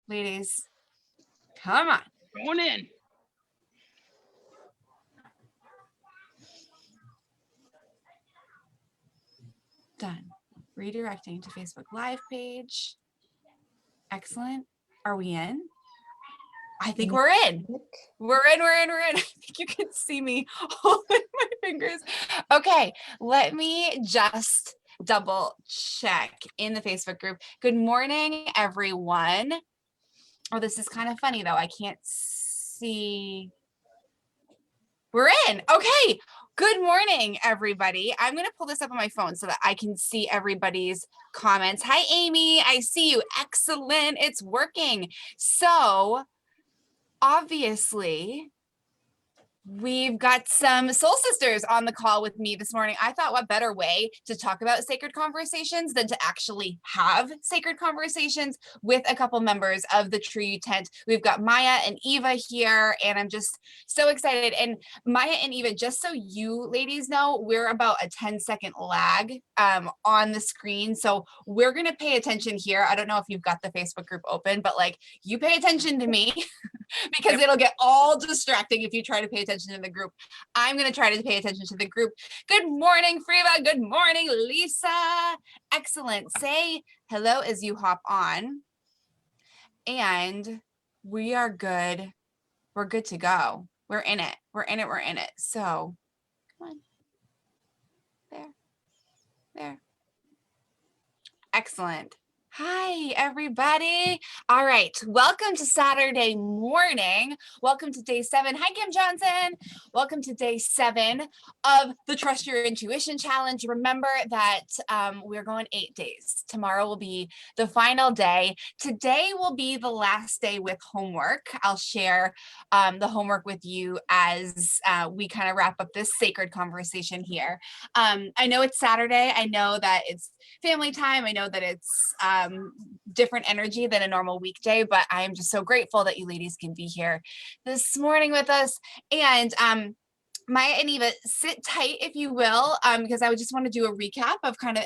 ladies. Come on. Going in. Done. Redirecting to Facebook Live page. Excellent. Are we in? I think we're in. We're in. I think you can see me holding my fingers. Okay, let me just double check in the Facebook group. Good morning, everyone. Oh, this is kind of funny though. I can't see. We're in. Okay. Good morning, everybody. I'm going to pull this up on my phone so that I can see everybody's comments. Hi, Amy. I see you. Excellent. It's working. So obviously, we've got some soul sisters on the call with me this morning. I thought what better way to talk about sacred conversations than to actually have sacred conversations with a couple members of the True Tent. We've got Maya and Eva here, and I'm just so excited. And Maya and Eva, just so you ladies know, we're about a 10-second lag on the screen. So we're going to pay attention here. I don't know if you've got the Facebook group open, but like you pay attention to me because it'll get all distracting if you try to pay attention to the group. I'm going to try to pay attention to the group. Good morning, Friva. Good morning, Lisa. Excellent. Say hello as you hop on. And we are good. We're good to go. We're in it. We're in it. We're in it. So come on. There. Excellent. Hi, everybody. All right. Welcome to Saturday morning. Welcome to day 7. Hi, Kim Johnson. Welcome to day 7 of the Trust Your Intuition Challenge. Remember that we're going 8 days. Tomorrow will be the final day. Today will be the last day with homework. I'll share the homework with you as we kind of wrap up this sacred conversation here. I know it's Saturday. I know that it's family time. I know that it's different energy than a normal weekday, but I am just so grateful that you ladies can be here this morning with us. And Maya and Eva, sit tight if you will, because I would just want to do a recap of kind of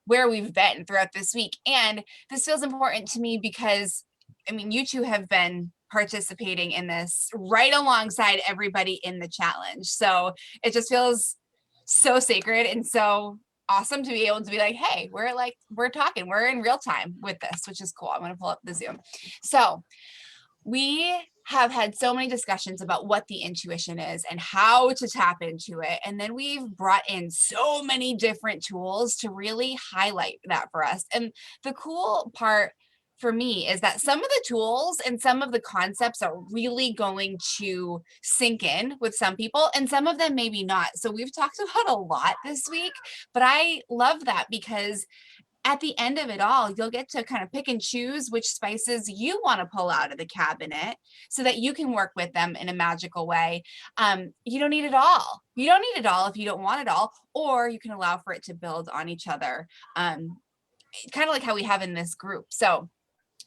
where we've been throughout this week. And this feels important to me because, I mean, you two have been participating in this right alongside everybody in the challenge. So it just feels so sacred and so awesome to be able to be like, hey, we're talking, we're in real time with this, which is cool. I'm going to pull up the Zoom. So we have had so many discussions about what the intuition is and how to tap into it. And then we've brought in so many different tools to really highlight that for us. And the cool part for me is that some of the tools and some of the concepts are really going to sink in with some people and some of them maybe not. So we've talked about a lot this week, but I love that because at the end of it all, you'll get to kind of pick and choose which spices you want to pull out of the cabinet so that you can work with them in a magical way. You don't need it all. You don't need it all if you don't want it all, or you can allow for it to build on each other, kind of like how we have in this group. So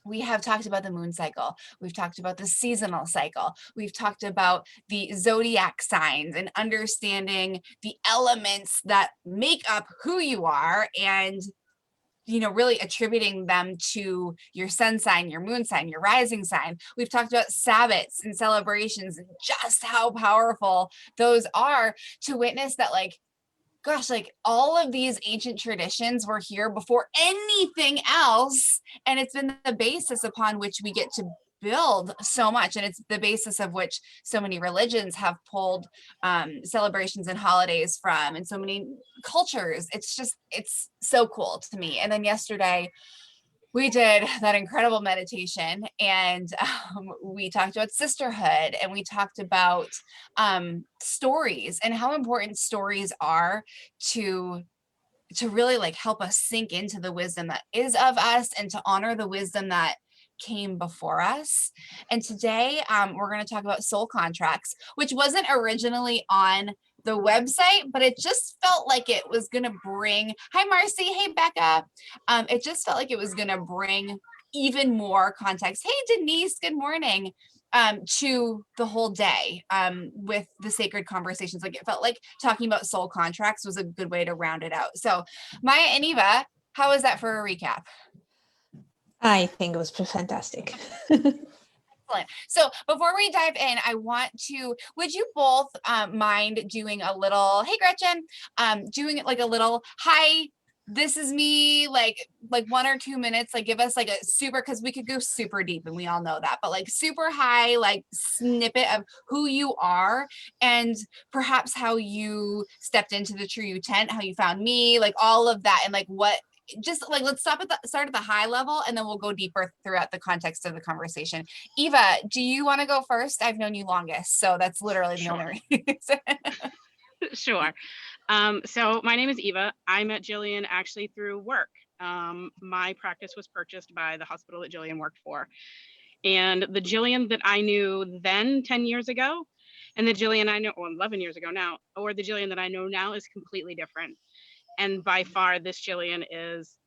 we have talked about the moon cycle. We've talked about the seasonal cycle. We've talked about the zodiac signs and understanding the elements that make up who you are and, you know, really attributing them to your sun sign, your moon sign, your rising sign. We've talked about Sabbats and celebrations and just how powerful those are to witness that, like, gosh, like all of these ancient traditions were here before anything else. And it's been the basis upon which we get to build so much. And it's the basis of which so many religions have pulled celebrations and holidays from, and so many cultures. It's so cool to me. And then yesterday, we did that incredible meditation and we talked about sisterhood and we talked about stories and how important stories are to really like help us sink into the wisdom that is of us and to honor the wisdom that came before us. And today we're going to talk about soul contracts, which wasn't originally on the website, but it just felt like it was going to bring, hi Marcy, hey Becca. It just felt like it was going to bring even more context. Hey Denise, good morning. To the whole day with the sacred conversations. Like it felt like talking about soul contracts was a good way to round it out. So Maya and Eva, how was that for a recap? I think it was fantastic. Excellent. So before we dive in, I want to, would you both mind doing a little, hey Gretchen, doing it like a little, hi, this is me, like 1 or 2 minutes, like give us like a super, because we could go super deep and we all know that, but like super high, like snippet of who you are and perhaps how you stepped into the True You tent, how you found me, like all of that, and like what, just like let's start at the high level and then we'll go deeper throughout the context of the conversation. Eva, do you want to go first? I've known you longest, so that's literally the only reason. Sure. So my name is Eva. I met Jillian actually through work. My practice was purchased by the hospital that Jillian worked for. And the Jillian that I knew then 10 years ago, and the Jillian I know, well, 11 years ago now, or the Jillian that I know now is completely different. And by far, this Jillian is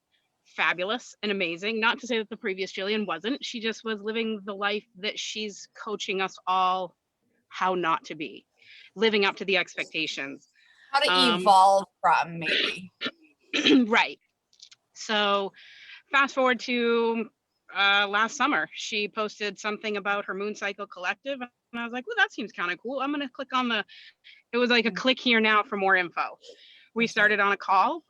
fabulous and amazing. Not to say that the previous Jillian wasn't. She just was living the life that she's coaching us all how not to be, living up to the expectations. How to evolve from, maybe. Right. So fast forward to last summer, she posted something about her Moon Cycle Collective. And I was like, well, that seems kind of cool. I'm going to click on it was like a click here now for more info. We started on a call,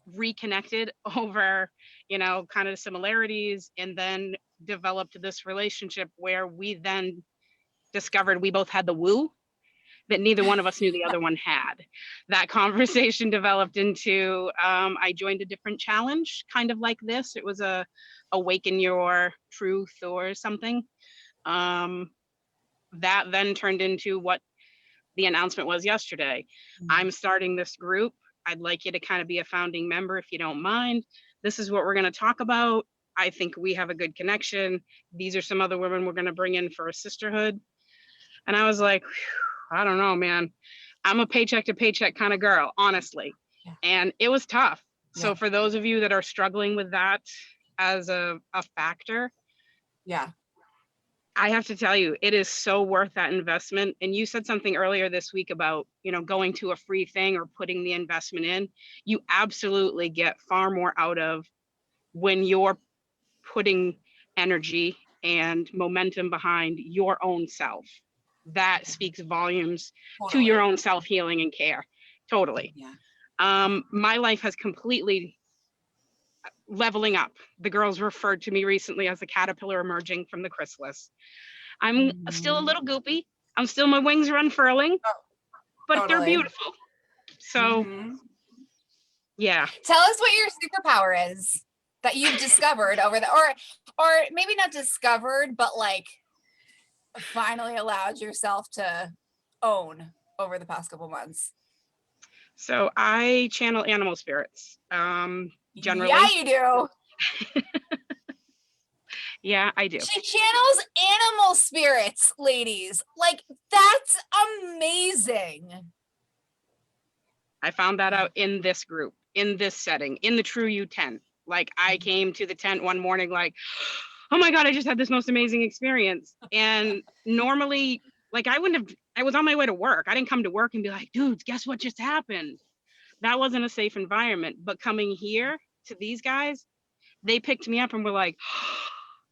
reconnected over, kind of similarities, and then developed this relationship where we then discovered we both had the woo that neither one of us knew the other one had. That conversation developed into, I joined a different challenge, kind of like this. It was a awaken your truth or something. That then turned into what the announcement was yesterday. I'm starting this group. I'd like you to kind of be a founding member if you don't mind. This is what we're going to talk about. I think we have a good connection. These are some other women we're going to bring in for a sisterhood. And I was like, I don't know, man. I'm a paycheck to paycheck kind of girl, honestly. Yeah. And it was tough. Yeah. So for those of you that are struggling with that as a factor, yeah, I have to tell you, it is so worth that investment. And you said something earlier this week about, going to a free thing or putting the investment in. You absolutely get far more out of when you're putting energy and momentum behind your own self. That speaks volumes to your own self-healing and care. Totally. Yeah. My life has completely leveling up. The girls referred to me recently as a caterpillar emerging from the chrysalis. I'm still a little goopy. My wings are unfurling, but they're beautiful. So, yeah. Tell us what your superpower is that you've discovered over the, or maybe not discovered, but like finally allowed yourself to own over the past couple months. So I channel animal spirits. Generally. Yeah, you do. Yeah, I do. She channels animal spirits, ladies. Like, that's amazing. I found that out in this group, in this setting, in the True You tent. Like, I came to the tent one morning like, oh my God, I just had this most amazing experience. And normally, like, I was on my way to work. I didn't come to work and be like, dudes, guess what just happened? That wasn't a safe environment. But coming here to these guys, they picked me up and were like,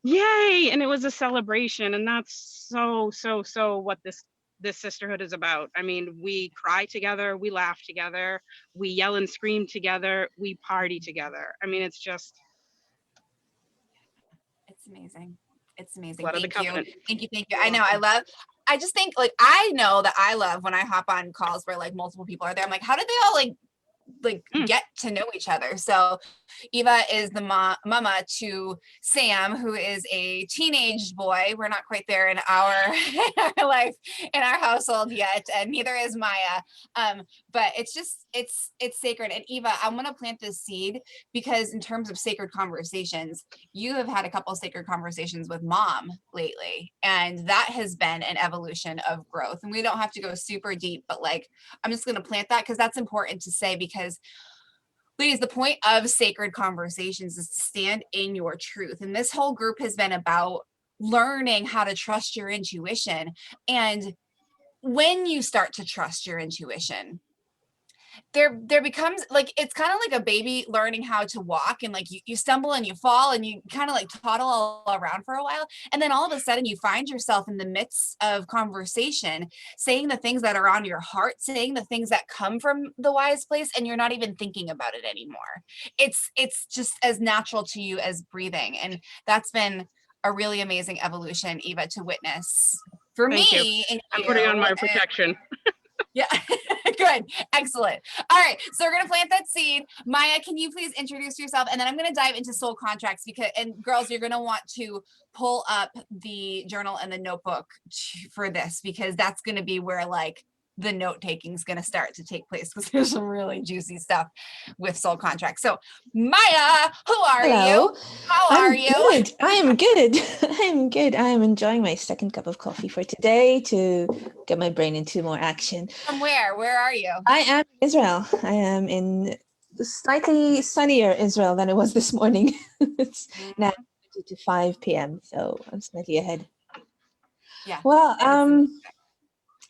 yay. And it was a celebration. And that's so what this sisterhood is about. I mean, we cry together, we laugh together, we yell and scream together, we party together. I mean, it's just. It's amazing. It's amazing. Thank you. I know. I just think like, I know that I love when I hop on calls where like multiple people are there. I'm like, how did they all like get to know each other? So Eva is the mama to Sam, who is a teenage boy. We're not quite there in our life, in our household yet, and neither is Maya. But it's just, it's sacred. And Eva, I'm going to plant this seed because in terms of sacred conversations, you have had a couple sacred conversations with mom lately, and that has been an evolution of growth. And we don't have to go super deep, but like, I'm just going to plant that because that's important to say, because ladies, the point of sacred conversations is to stand in your truth. And this whole group has been about learning how to trust your intuition. And when you start to trust your intuition, there becomes like, it's kind of like a baby learning how to walk, and like you stumble and you fall and you kind of like toddle all around for a while, and then all of a sudden you find yourself in the midst of conversation saying the things that are on your heart, saying the things that come from the wise place, and you're not even thinking about it anymore. It's just as natural to you as breathing, and that's been a really amazing evolution, Eva, to witness for Thank you. me and I'm you. putting on my protection. Yeah, good, excellent. All right, so we're gonna plant that seed. Maya, can you please introduce yourself, and then I'm gonna dive into soul contracts, because, and girls, you're gonna want to pull up the journal and the notebook for this, because that's gonna be where like the note taking is gonna start to take place, because there's some really juicy stuff with soul contracts. So Maya, who are you? Hello. How are I'm you? good. I am good. I'm good. I am enjoying my second cup of coffee for today to get my brain into more action. From where? Where are you? I am in Israel. I am in slightly sunnier Israel than it was this morning. It's now 2 to 5 p.m., so I'm slightly ahead. Yeah. Well, and it's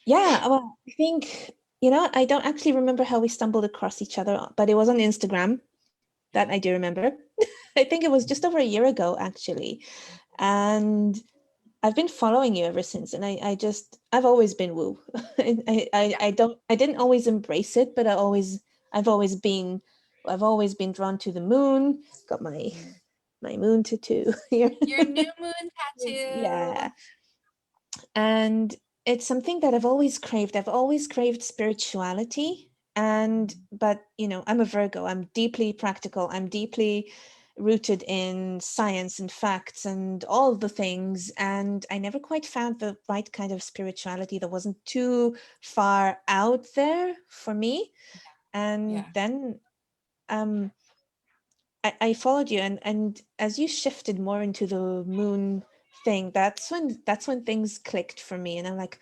yeah, well, I think, you know, I don't actually remember how we stumbled across each other, but it was on Instagram. That I do remember. I think it was just over a year ago, actually. And I've been following you ever since. And I've always been woo. I didn't always embrace it, but I've always been drawn to the moon. Got my moon tattoo here. your new moon tattoo. Yeah. And it's something that I've always craved. I've always craved spirituality. But you know, I'm a Virgo. I'm deeply practical. I'm deeply rooted in science and facts and all the things. And I never quite found the right kind of spirituality that wasn't too far out there for me. And Yeah. then I followed you, and as you shifted more into the moon thing, that's when things clicked for me, and I'm like,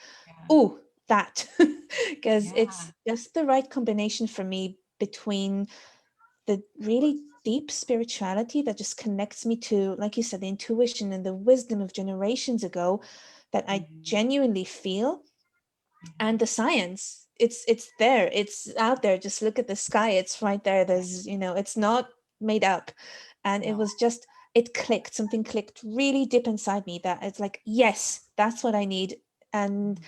oh, that, because Yeah. it's just the right combination for me between the really deep spirituality that just connects me to, like you said, the intuition and the wisdom of generations ago that I genuinely feel, and the science. It's there, it's out there. Just look at the sky, it's right there. There's, you know, it's not made up. And it No. was just, it clicked, something clicked really deep inside me that it's like, yes, that's what I need. And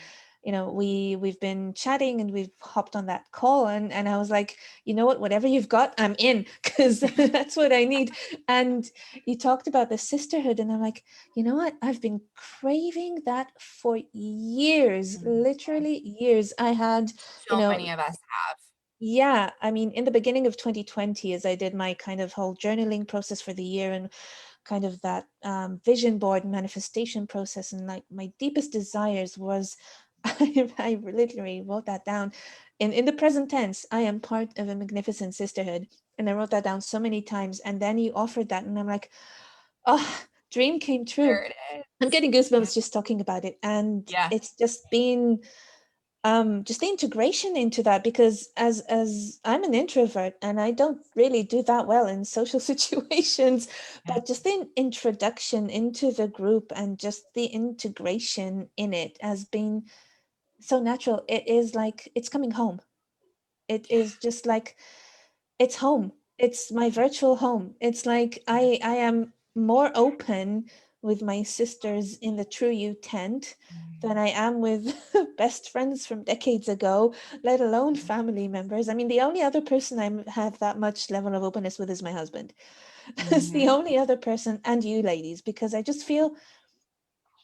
you know, we've been chatting and we've hopped on that call, and I was like, you know what, whatever you've got, I'm in, because that's what I need. And you talked about the sisterhood, and I'm like, you know what, I've been craving that for years, literally years. I had, you So know, many of us have. yeah, I mean, in the beginning of 2020, as I did my kind of whole journaling process for the year, and kind of that vision board manifestation process, and like my deepest desires was, I literally wrote that down in the present tense. I am part of a magnificent sisterhood, and I wrote that down so many times. And then you offered that, and I'm like, oh, dream came true. There it is. I'm getting goosebumps just talking about it, and Yeah. it's just been just the integration into that, because as I'm an introvert and I don't really do that well in social situations, Yeah. but just the introduction into the group and just the integration in it has been so natural. It is like it's coming home. It is just like it's home. It's my virtual home. It's like I am more open with my sisters in the True You tent than I am with best friends from decades ago, let alone family members. I mean, the only other person I have that much level of openness with is my husband. That's the only other person, and you ladies, because I just feel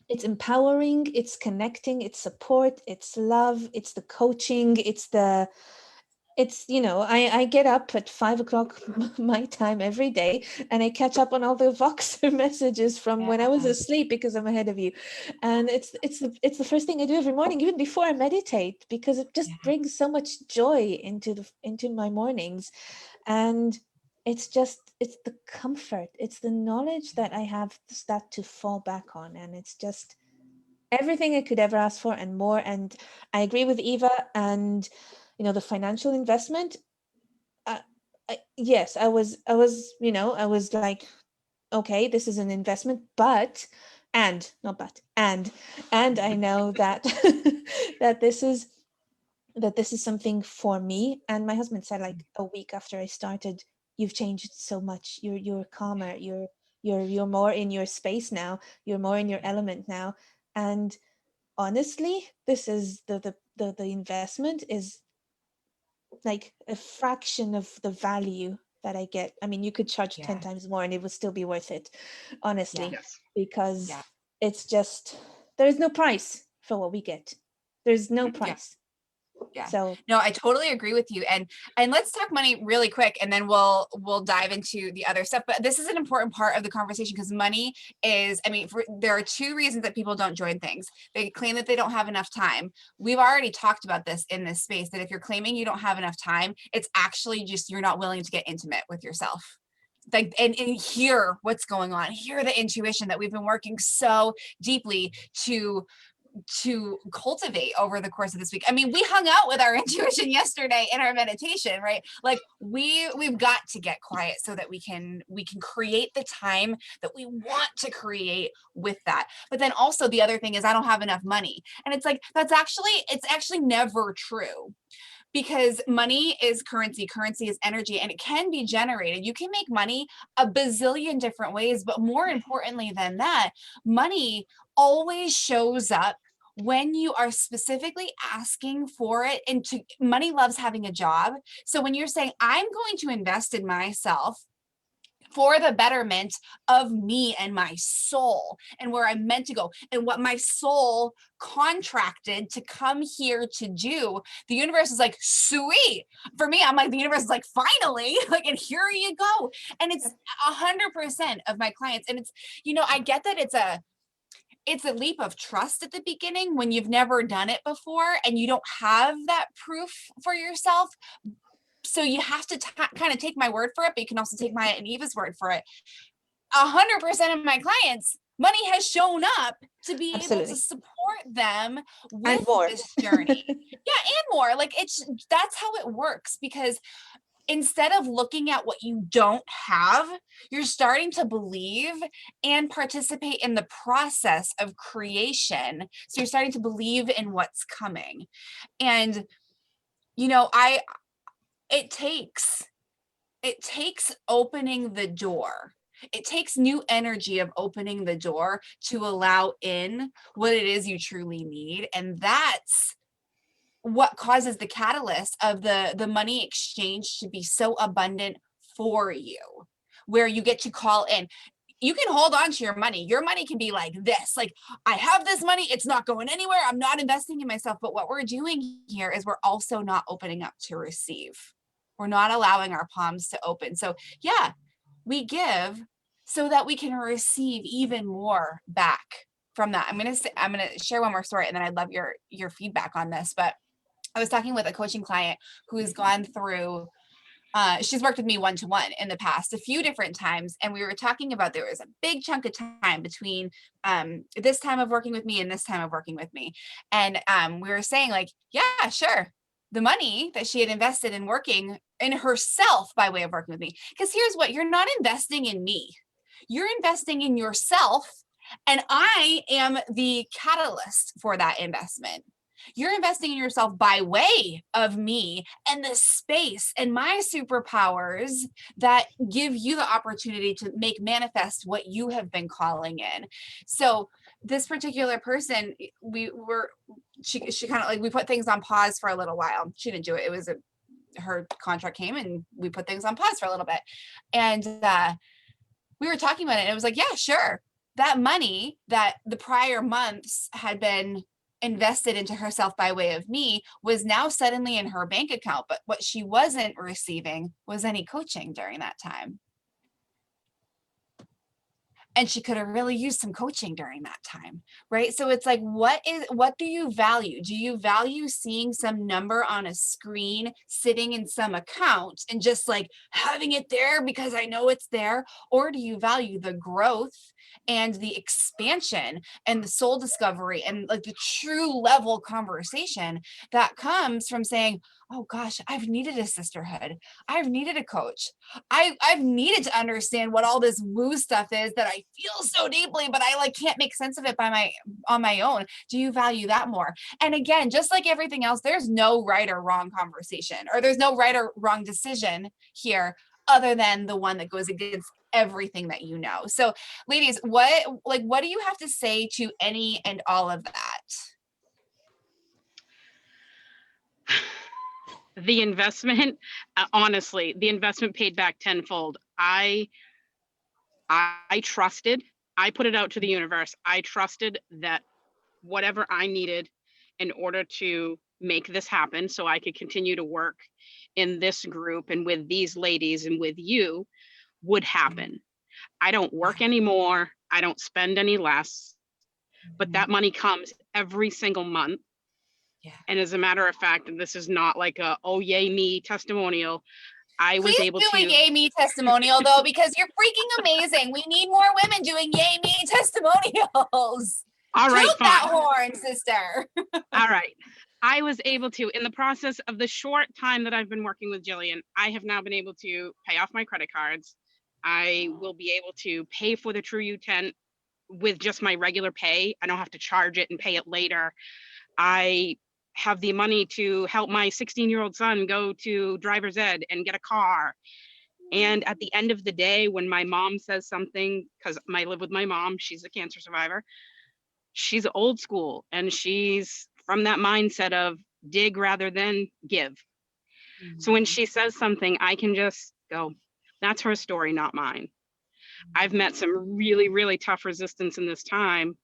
it's empowering, it's connecting, it's support, it's love, it's the coaching, it's, you know, I get up at 5 o'clock my time every day, and I catch up on all the Voxer messages from when I was Yeah. asleep, because I'm ahead of you. And it's the first thing I do every morning, even before I meditate, because it just brings so much joy into my mornings. And it's the comfort, it's the knowledge that I have that to fall back on, and it's just everything I could ever ask for and more. And I agree with Eva, and you know, the financial investment. Uh, yes, I was like, okay, this is an investment, but and not but and I know that that this is that this is something for me. And my husband said, like, a week after I started, you've changed so much. You're calmer. You're more in your space now. You're more in your element now. And honestly, this is the investment is like a fraction of the value that I get. I mean, you could charge 10 Yeah. times more and it would still be worth it, Yeah. honestly, Yes. because Yeah. it's just, there's no price for what we get. There's no Mhm. Yeah. price. Yeah. So No, I totally agree with you. And let's talk money really quick, and then we'll dive into the other stuff. But this is an important part of the conversation because money is, I mean, there are two reasons that people don't join things. They claim that they don't have enough time. We've already talked about this in this space, that if you're claiming you don't have enough time, it's actually just you're not willing to get intimate with yourself. Like, and hear what's going on, hear the intuition that we've been working so deeply to cultivate over the course of this week. I mean, we hung out with our intuition yesterday in our meditation, right? Like we've got to get quiet so that we can create the time that we want to create with that. But then also the other thing is I don't have enough money. And it's like it's actually never true. Because money is currency is energy, and it can be generated. You can make money a bazillion different ways, but more importantly than that, money always shows up when you are specifically asking for it. And money loves having a job. So when you're saying, I'm going to invest in myself for the betterment of me and my soul and where I'm meant to go and what my soul contracted to come here to do, the universe is like, sweet. For me, I'm like, the universe is like, finally, like, and here you go. And it's 100% of my clients. And it's, I get that it's a leap of trust at the beginning when you've never done it before and you don't have that proof for yourself. So you have to kind of take my word for it, but you can also take Maya and Eva's word for it. 100% of my clients, money has shown up to be able to absolutely. support them And with more. this journey. Yeah, and more. Like that's how it works, because instead of looking at what you don't have, you're starting to believe and participate in the process of creation. So you're starting to believe in what's coming. And I it takes opening the door. It takes new energy of opening the door to allow in what it is you truly need. And that's what causes the catalyst of the money exchange to be so abundant for you, where you get to call in. You can hold on to your money. Your money can be like this, like, I have this money, it's not going anywhere, I'm not investing in myself. But what we're doing here is we're also not opening up to receive. We're not allowing our palms to open. So yeah, we give so that we can receive even more back from that. I'm gonna share one more story, and then I'd love your feedback on this. But I was talking with a coaching client who has gone through, she's worked with me one-to-one in the past a few different times. And we were talking about, there was a big chunk of time between this time of working with me and this time of working with me. And we were saying, like, yeah, sure. The money that she had invested in working in herself by way of working with me. Because here's what, you're not investing in me. You're investing in yourself. And I am the catalyst for that investment. You're investing in yourself by way of me and the space and my superpowers that give you the opportunity to make manifest what you have been calling in. So this particular person, she kind of like, we put things on pause for a little while. She didn't do it. It was her contract came and we put things on pause for a little bit. And we were talking about it, and it was like, yeah, sure. That money that the prior months had been invested into herself by way of me was now suddenly in her bank account. But what she wasn't receiving was any coaching during that time. And she could have really used some coaching during that time, right? So it's like, what do you value? Do you value seeing some number on a screen sitting in some account and just like having it there because I know it's there? Or do you value the growth and the expansion and the soul discovery and like the true level conversation that comes from saying, oh gosh, I've needed a sisterhood. I've needed a coach. I've needed to understand what all this woo stuff is that I feel so deeply, but I like can't make sense of it on my own. Do you value that more? And again, just like everything else, there's no right or wrong conversation, or there's no right or wrong decision here other than the one that goes against everything that you know. So ladies, what do you have to say to any and all of that? The investment, honestly, the investment paid back tenfold. I trusted, I put it out to the universe. I trusted that whatever I needed in order to make this happen so I could continue to work in this group and with these ladies and with you would happen. I don't work anymore. I don't spend any less, but that money comes every single month. Yeah. And as a matter of fact, and this is not like a, oh, yay, me testimonial. I was able Please do to. a yay me testimonial though, because you're freaking amazing. We need more women doing yay me testimonials. All right, Toot that horn, sister. All right. I was able to, in the process of the short time that I've been working with Jillian, I have now been able to pay off my credit cards. I will be able to pay for the True You tent with just my regular pay. I don't have to charge it and pay it later. I have the money to help my 16-year-old son go to driver's ed and get a car. And at the end of the day, when my mom says something, because I live with my mom, she's a cancer survivor, she's old school and she's from that mindset of dig rather than give. So when she says something, I can just go, that's her story, not mine. I've met some really, really tough resistance in this time.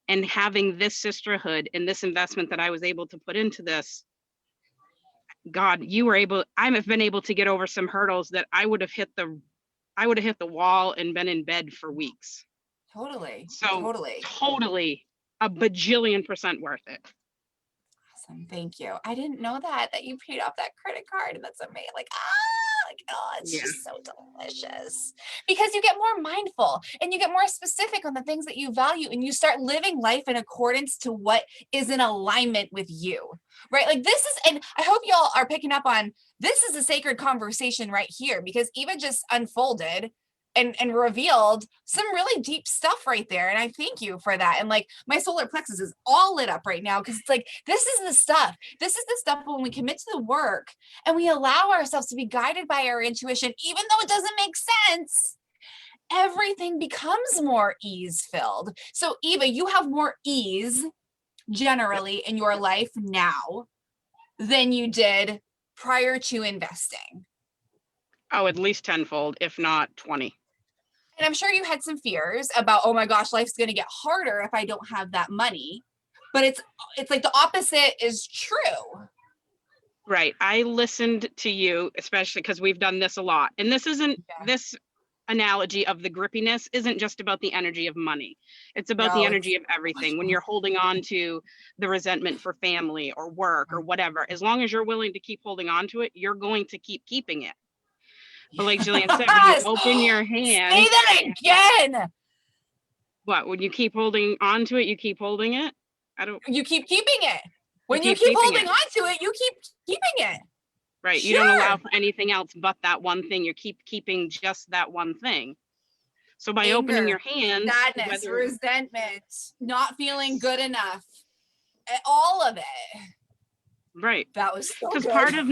And having this sisterhood and this investment that I was able to put into this, God, I have been able to get over some hurdles that I would have hit the wall and been in bed for weeks. Totally. So totally a bajillion % worth it. Awesome. Thank you. I didn't know that you paid off that credit card, and that's amazing. It's just so delicious because you get more mindful and you get more specific on the things that you value, and you start living life in accordance to what is in alignment with you, right? Like this is, and I hope y'all are picking up on, this is a sacred conversation right here, because Eva just unfolded and revealed some really deep stuff right there. And I thank you for that. And like my solar plexus is all lit up right now, because it's like, this is the stuff. This is the stuff when we commit to the work and we allow ourselves to be guided by our intuition, even though it doesn't make sense, everything becomes more ease filled. So Eva, you have more ease generally in your life now than you did prior to investing. Oh, at least tenfold, if not 20. And I'm sure you had some fears about, oh my gosh, life's going to get harder if I don't have that money. But it's like the opposite is true. Right. I listened to you, especially because we've done this a lot. And this isn't, this analogy of the grippiness isn't just about the energy of money. It's about the energy of everything. When you're holding on to the resentment for family or work or whatever, as long as you're willing to keep holding on to it, you're going to keep keeping it. But like Jillian said, when you open your hand. Say that again. What, when you keep holding on to it, you keep holding it? You keep keeping it. When you keep holding on to it, you keep keeping it. Right. You don't allow for anything else but that one thing. You keep keeping just that one thing. So by opening your hands, sadness, resentment, not feeling good enough, all of it. Right. That was so because good. part of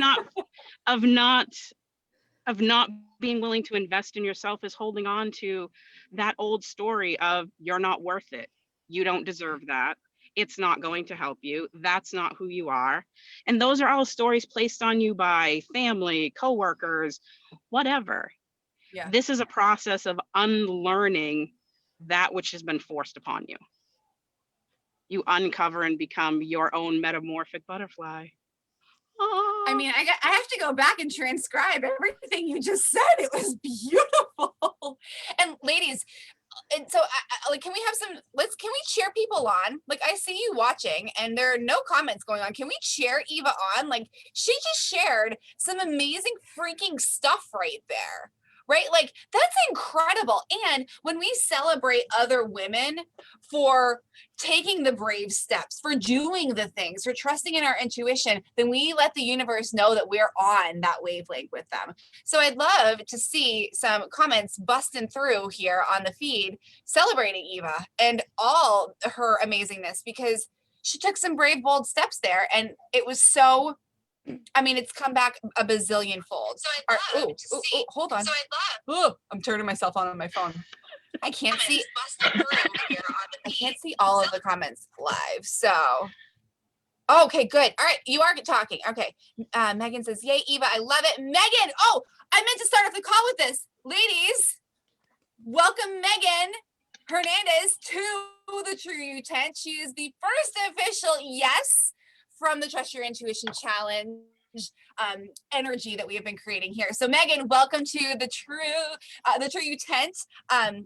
not being willing to invest in yourself is holding on to that old story of you're not worth it. You don't deserve that. It's not going to help you. That's not who you are. And those are all stories placed on you by family, coworkers, whatever. Yeah. This is a process of unlearning that which has been forced upon you. You uncover and become your own metamorphic butterfly. I mean, I have to go back and transcribe everything you just said. It was beautiful. And ladies, and so can we have can we cheer people on? Like, I see you watching and there are no comments going on. Can we cheer Eva on? Like, she just shared some amazing freaking stuff right there. right? Like that's incredible. And when we celebrate other women for taking the brave steps, for doing the things, for trusting in our intuition, then we let the universe know that we're on that wavelength with them. So I'd love to see some comments busting through here on the feed celebrating Eva and all her amazingness, because she took some brave, bold steps there. And it was so, I mean, it's come back a bazillion fold. So I'd love to see. Hold on. So I'd love. I'm turning myself on my phone. I can't see. I can't see all of the comments live. So, okay, good. All right, you are talking. Okay. Megan says, "Yay, Eva, I love it." Megan, oh, I meant to start off the call with this. Ladies, welcome Megan Hernandez to the True You tent. She is the first official yes from the Trust Your Intuition Challenge energy that we have been creating here. So Megan, welcome to the True You tent.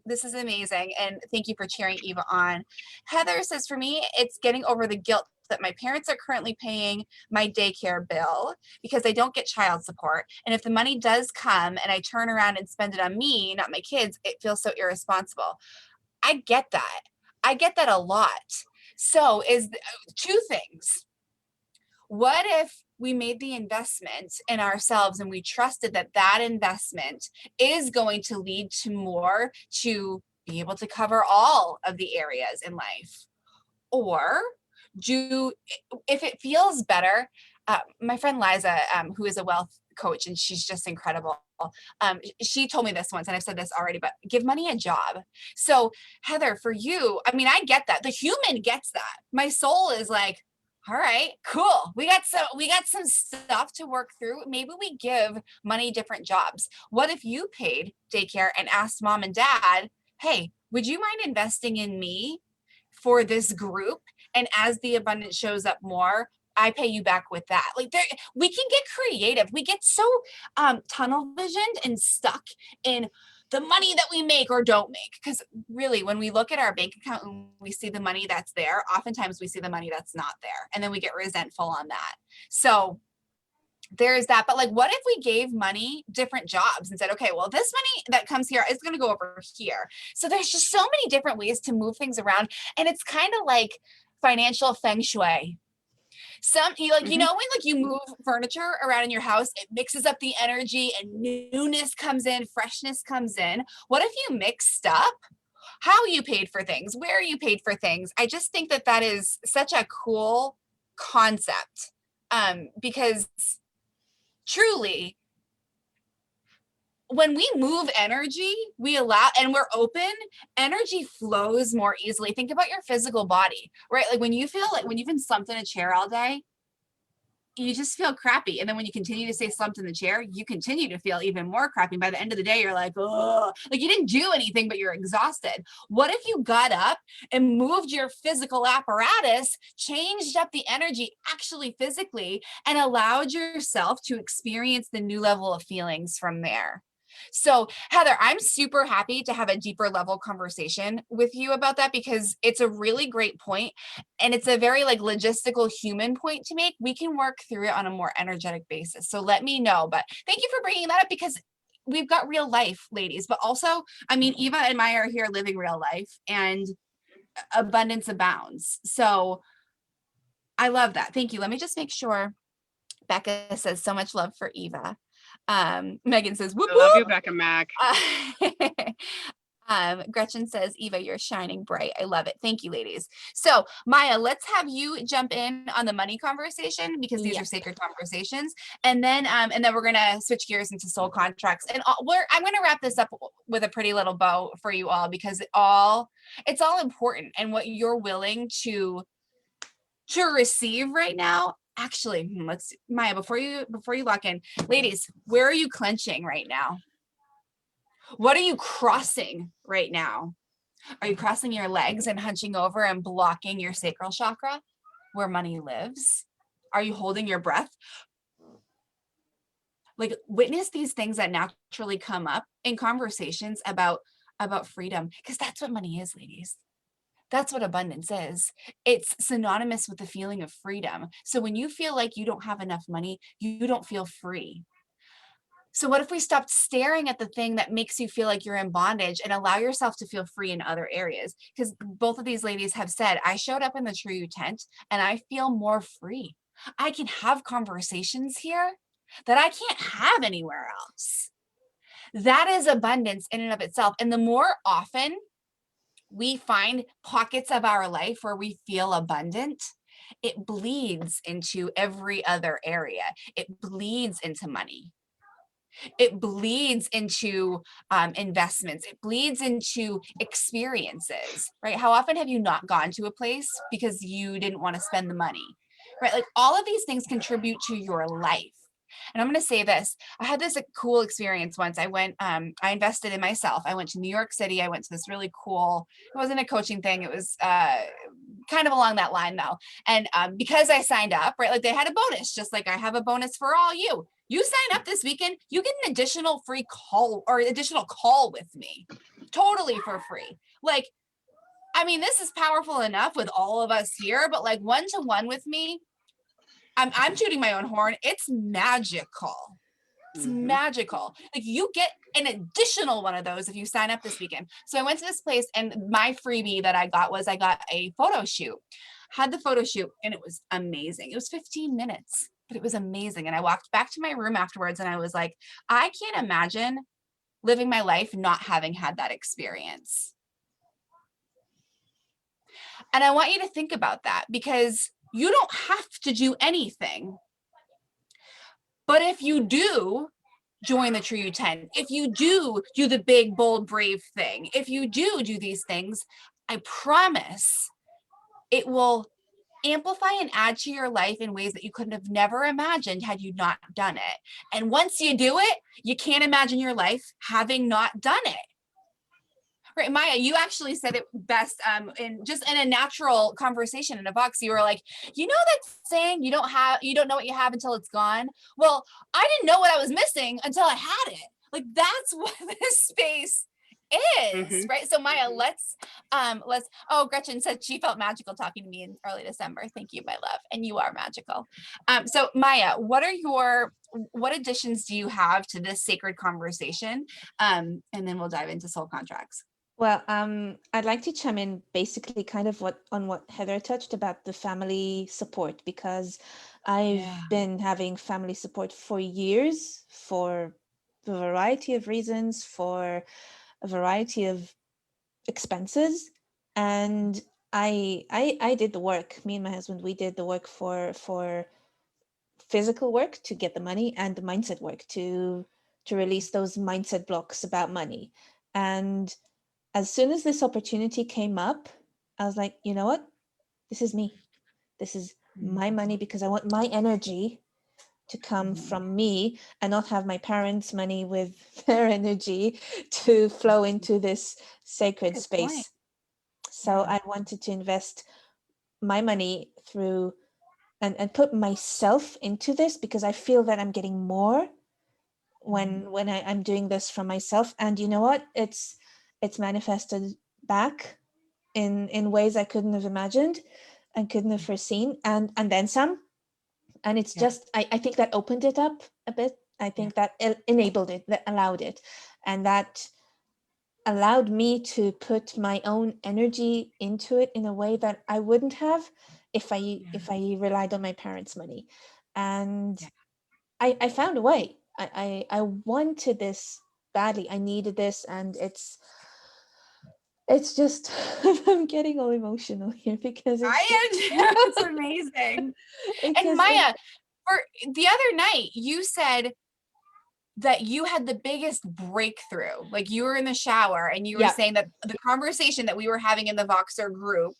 This is amazing, and thank you for cheering Eva on. Heather says, for me, it's getting over the guilt that my parents are currently paying my daycare bill because I don't get child support. And if the money does come and I turn around and spend it on me, not my kids, it feels so irresponsible. I get that. I get that a lot. So is two things. What if we made the investment in ourselves and we trusted that that investment is going to lead to more, to be able to cover all of the areas in life? Or if it feels better, my friend Liza, who is a wealth coach, and she's just incredible. She told me this once, and I've said this already, but give money a job. So Heather, for you, I mean, I get that. The human gets that. My soul is like, all right, cool. We got some stuff to work through. Maybe we give money different jobs. What if you paid daycare and asked mom and dad, hey, would you mind investing in me for this group? And as the abundance shows up more, I pay you back with that. Like we can get creative. We get so tunnel visioned and stuck in the money that we make or don't make. Because really, when we look at our bank account and we see the money that's there, oftentimes we see the money that's not there. And then we get resentful on that. So there's that. But like, what if we gave money different jobs and said, okay, well, this money that comes here is going to go over here. So there's just so many different ways to move things around. And it's kind of like financial feng shui. You know, when like you move furniture around in your house, it mixes up the energy and newness comes in, freshness comes in. What if you mixed up how you paid for things, where you paid for things? I just think that that is such a cool concept, because truly, when we move energy, we allow, and we're open, energy flows more easily. Think about your physical body, right? Like when you feel like when you've been slumped in a chair all day, you just feel crappy. And then when you continue to stay slumped in the chair, you continue to feel even more crappy. By the end of the day, you're like, oh, like you didn't do anything, but you're exhausted. What if you got up and moved your physical apparatus, changed up the energy actually physically, and allowed yourself to experience the new level of feelings from there? So Heather, I'm super happy to have a deeper level conversation with you about that, because it's a really great point, and it's a very like logistical human point to make. We can work through it on a more energetic basis. So let me know, but thank you for bringing that up, because we've got real life, ladies, but also, I mean, Eva and I are here living real life, and abundance abounds. So I love that. Thank you. Let me just make sure. Becca says so much love for Eva. Megan says, whoop, I love you, whoop. Becca Mac. Gretchen says, Eva, you're shining bright. I love it. Thank you, ladies. So Maya, let's have you jump in on the money conversation, because these are sacred conversations. And then we're going to switch gears into soul contracts. And I'm going to wrap this up with a pretty little bow for you all, because it's all important, and what you're willing to receive right now. Actually, let's, Maya, before you lock in, ladies, where are you clenching right now? What are you crossing right now? Are you crossing your legs and hunching over and blocking your sacral chakra, where money lives? Are you holding your breath? Like, witness these things that naturally come up in conversations about freedom, because that's what money is, ladies. That's what abundance is. It's synonymous with the feeling of freedom. So when you feel like you don't have enough money, you don't feel free. So what if we stopped staring at the thing that makes you feel like you're in bondage and allow yourself to feel free in other areas? Because both of these ladies have said, I showed up in the True You tent and I feel more free. I can have conversations here that I can't have anywhere else. That is abundance in and of itself. And the more often we find pockets of our life where we feel abundant, it bleeds into every other area. It bleeds into money. It bleeds into investments. It bleeds into experiences, right? How often have you not gone to a place because you didn't want to spend the money, right? Like all of these things contribute to your life. And I'm going to say this. I had this cool experience once. I invested in myself. I went to New York City. I went to this really cool, it wasn't a coaching thing. It was kind of along that line though. And because I signed up, right, like they had a bonus, just like I have a bonus for all you. You sign up this weekend, you get an additional free call or additional call with me, totally for free. Like, I mean, this is powerful enough with all of us here, but like one-to-one with me, I'm tooting my own horn. It's magical. It's magical. Like you get an additional one of those if you sign up this weekend. So I went to this place and my freebie that I got was I got a photo shoot. Had the photo shoot and it was amazing. It was 15 minutes, but it was amazing. And I walked back to my room afterwards and I was like, I can't imagine living my life not having had that experience. And I want you to think about that because you don't have to do anything. But if you do join the True You tent, if you do the big, bold, brave thing, if you do these things, I promise it will amplify and add to your life in ways that you couldn't have never imagined had you not done it. And once you do it, you can't imagine your life having not done it. Right, Maya, you actually said it best in a natural conversation in a box. You were like, you know that saying, you don't know what you have until it's gone. Well, I didn't know what I was missing until I had it. Like that's what this space is, right? So Maya, let's Gretchen said she felt magical talking to me in early December. Thank you, my love. And you are magical. So Maya, what additions do you have to this sacred conversation? And then we'll dive into soul contracts. Well, I'd like to chime in basically kind of what Heather touched about the family support, because I've been having family support for years for a variety of reasons, for a variety of expenses. And I did the work. Me and my husband, we did the work for physical work to get the money and the mindset work to release those mindset blocks about money. And as soon as this opportunity came up, I was like, you know what? This is me. This is my money because I want my energy to come from me and not have my parents' money with their energy to flow into this sacred space. Point. So I wanted to invest my money through and put myself into this because I feel that I'm getting more when I'm doing this for myself. And you know what? It's manifested back in ways I couldn't have imagined and couldn't have foreseen, and then some. And it's just I think that opened it up a bit. I think that enabled it, that allowed it, and that allowed me to put my own energy into it in a way that I wouldn't have if I relied on my parents' money. And I found a way. I wanted this badly. I needed this, and it's just I'm getting all emotional here because it's amazing. And Maya, for the other night, you said that you had the biggest breakthrough. Like you were in the shower and you were saying that the conversation that we were having in the Voxer group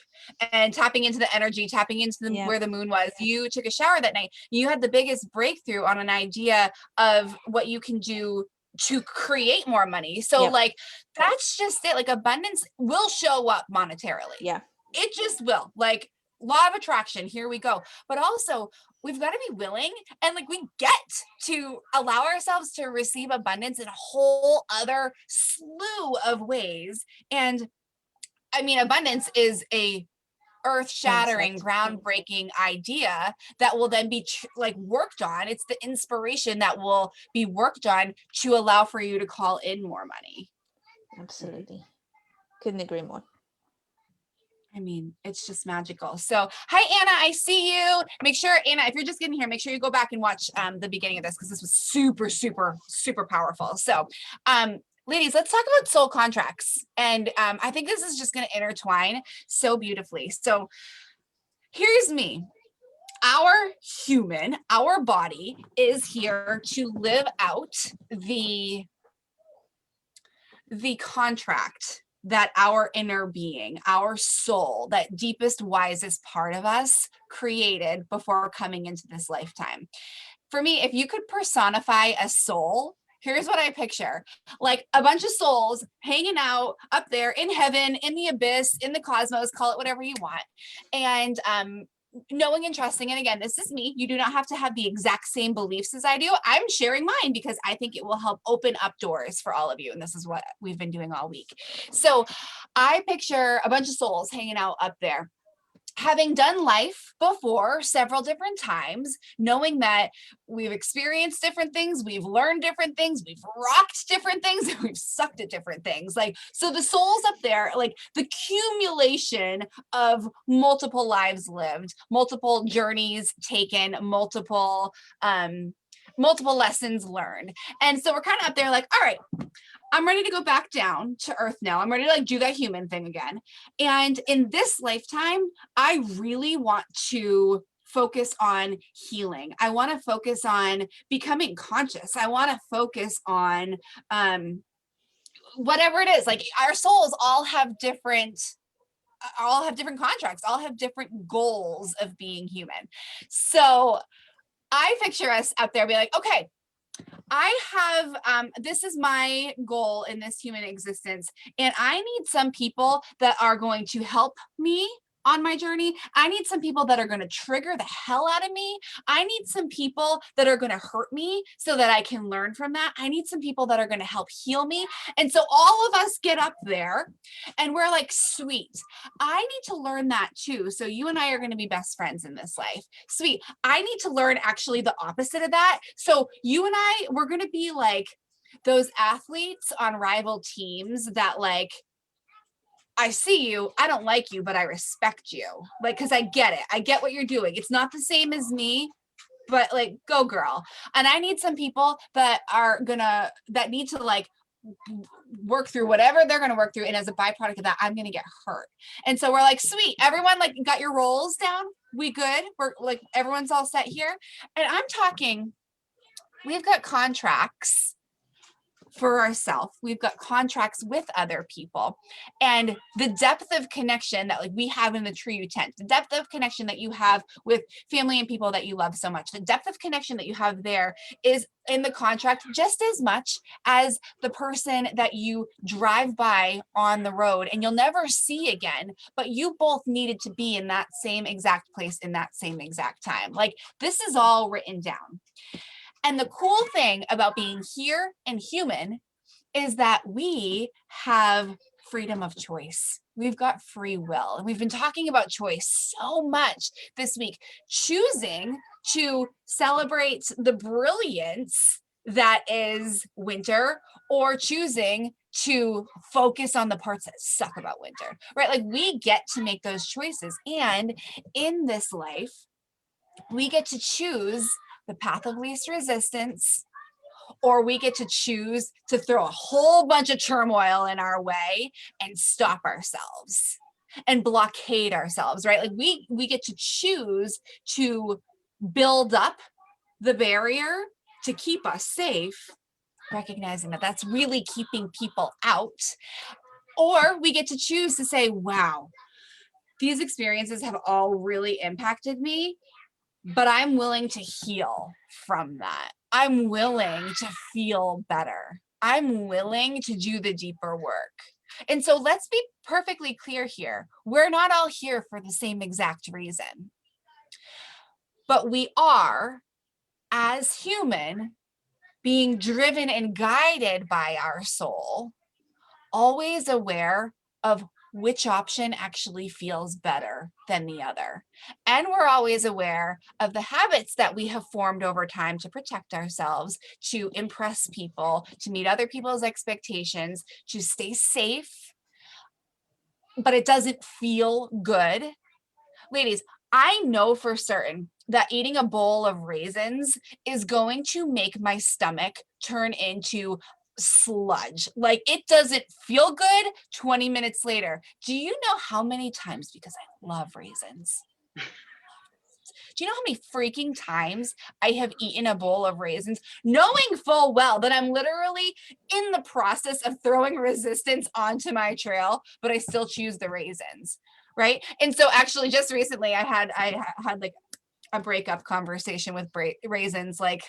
and tapping into the energy, tapping into where the moon was, you took a shower that night. You had the biggest breakthrough on an idea of what you can do to create more money. So like, that's just it. Like abundance will show up monetarily. Yeah. It just will. Like law of attraction, here we go. But also we've got to be willing and like we get to allow ourselves to receive abundance in a whole other slew of ways. And I mean, abundance is a earth-shattering, Concept. groundbreaking idea that will then be like worked on. It's the inspiration that will be worked on to allow for you to call in more money. Absolutely. Couldn't agree more. I mean, it's just magical. So, hi, Anna, I see you. Make sure, Anna, if you're just getting here, make sure you go back and watch the beginning of this, because this was super, super, super powerful. So, ladies, let's talk about soul contracts. And I think this is just going to intertwine so beautifully. So, here's me. Our body is here to live out the contract that our inner being, our soul, that deepest, wisest part of us created before coming into this lifetime. For me, if you could personify a soul, here's what I picture: like a bunch of souls hanging out up there in heaven, in the abyss, in the cosmos, call it whatever you want. And knowing and trusting, and again, this is me, you do not have to have the exact same beliefs as I do. I'm sharing mine because I think it will help open up doors for all of you, and this is what we've been doing all week. So I picture a bunch of souls hanging out up there, having done life before several different times, knowing that we've experienced different things, we've learned different things, we've rocked different things, and we've sucked at different things. Like, so the souls up there, like the accumulation of multiple lives lived, multiple journeys taken, multiple lessons learned. And so we're kind of up there like, all right, I'm ready to go back down to earth now. I'm ready to like do that human thing again. And in this lifetime, I really want to focus on healing. I want to focus on becoming conscious. I want to focus on whatever it is. Like, our souls all have different contracts, all have different goals of being human. So I picture us out there be like, okay, I have, this is my goal in this human existence, and I need some people that are going to help me on my journey. I need some people that are going to trigger the hell out of me. I need some people that are going to hurt me so that I can learn from that. I need some people that are going to help heal me. And so all of us get up there and we're like, sweet, I need to learn that too. So you and I are going to be best friends in this life. Sweet. I need to learn actually the opposite of that. So you and I, we're going to be like those athletes on rival teams that, like, I see you, I don't like you, but I respect you. Like, cause I get it. I get what you're doing. It's not the same as me, but like, go girl. And I need some people that need to like work through whatever they're going to work through. And as a byproduct of that, I'm going to get hurt. And so we're like, sweet, everyone like got your roles down. We good. We're like, everyone's all set here. And I'm talking, we've got contracts for ourselves. We've got contracts with other people, and the depth of connection that like we have in the True You tent, the depth of connection that you have with family and people that you love so much, the depth of connection that you have there is in the contract just as much as the person that you drive by on the road and you'll never see again, but you both needed to be in that same exact place in that same exact time. Like, this is all written down. And the cool thing about being here and human is that we have freedom of choice. We've got free will. And we've been talking about choice so much this week, choosing to celebrate the brilliance that is winter, or choosing to focus on the parts that suck about winter, right? Like, we get to make those choices. And in this life, we get to choose the path of least resistance, or we get to choose to throw a whole bunch of turmoil in our way and stop ourselves and blockade ourselves, right? Like, we get to choose to build up the barrier to keep us safe, recognizing that that's really keeping people out. Or we get to choose to say, wow, these experiences have all really impacted me, but I'm willing to heal from that. I'm willing to feel better. I'm willing to do the deeper work. And so let's be perfectly clear here. We're not all here for the same exact reason, but we are, as human, being driven and guided by our soul, always aware of which option actually feels better than the other. And we're always aware of the habits that we have formed over time to protect ourselves, to impress people, to meet other people's expectations, to stay safe, but it doesn't feel good. Ladies, I know for certain that eating a bowl of raisins is going to make my stomach turn into sludge. Like it doesn't feel good 20 minutes later. Do you know how many times, because I love raisins, do you know how many freaking times I have eaten a bowl of raisins, knowing full well that I'm literally in the process of throwing resistance onto my trail, but I still choose the raisins, right? And so actually just recently I had like a breakup conversation with raisins, like,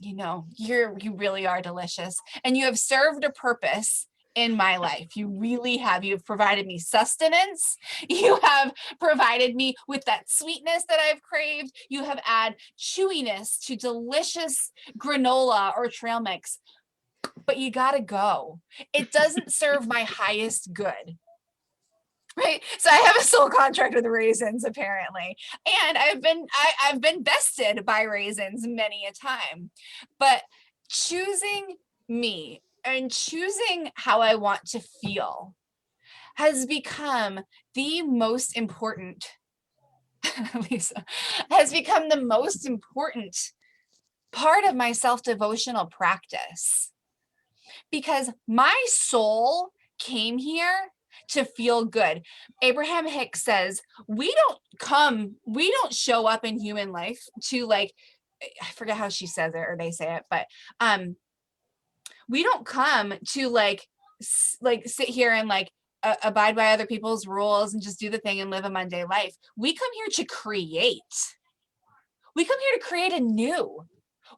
you know, you really are delicious and you have served a purpose in my life. You really have. You've provided me sustenance. You have provided me with that sweetness that I've craved. You have added chewiness to delicious granola or trail mix, but you gotta go. It doesn't serve my highest good. Right. So I have a soul contract with raisins, apparently. And I've been bested by raisins many a time. But choosing me and choosing how I want to feel has become the most important, Lisa, has become the most important part of my self-devotional practice. Because my soul came here to feel good. Abraham Hicks says, we don't show up in human life to, like, I forget how she says it or they say it, but we don't come to like sit here and like abide by other people's rules and just do the thing and live a mundane life. We come here to create. We come here to create anew.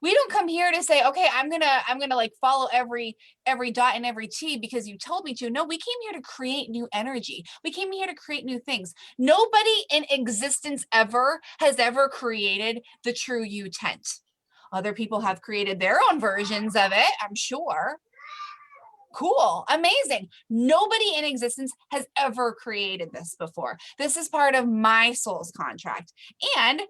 We don't come here to say, okay, I'm gonna like follow every dot and every T because you told me to. No, we came here to create new energy. We came here to create new things. Nobody in existence ever has ever created the true you tent. Other people have created their own versions of it, I'm sure. Cool, amazing. Nobody in existence has ever created this before. This is part of my soul's contract. And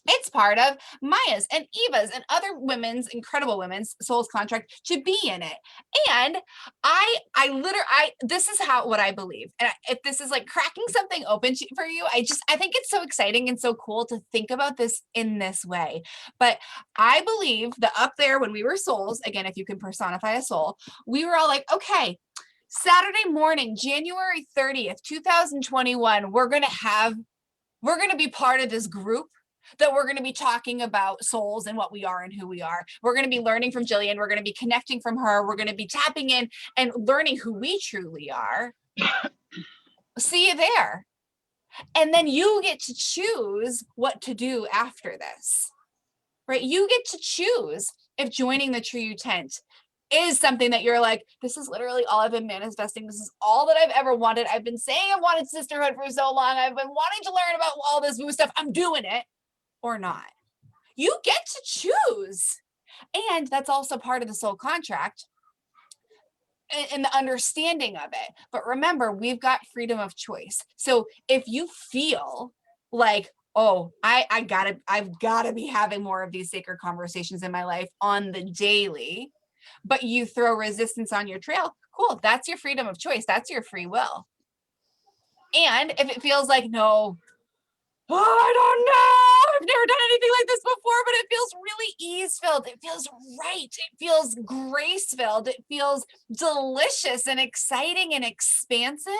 it's part of Maya's and Eva's and other women's, incredible women's soul's contract to be in it. And this is what I believe. And if this is like cracking something open for you, I think it's so exciting and so cool to think about this in this way. But I believe that up there when we were souls, again, if you can personify a soul, we were all like, okay, Saturday morning, January 30th, 2021, we're going to be part of this group that we're going to be talking about souls and what we are and who we are. We're going to be learning from Jillian. We're going to be connecting from her. We're going to be tapping in and learning who we truly are. See you there. And then you get to choose what to do after this, right? You get to choose if joining the True You tent is something that you're like, this is literally all I've been manifesting. This is all that I've ever wanted. I've been saying I've wanted sisterhood for so long. I've been wanting to learn about all this woo stuff. I'm doing it. Or not. You get to choose. And that's also part of the soul contract and the understanding of it. But remember, we've got freedom of choice. So if you feel like, oh, I've gotta be having more of these sacred conversations in my life on the daily, but you throw resistance on your trail, cool, that's your freedom of choice. That's your free will. And if it feels like, no, oh, I don't know, I've never done anything like this before, but it feels really ease-filled. It feels right. It feels grace-filled. It feels delicious and exciting and expansive.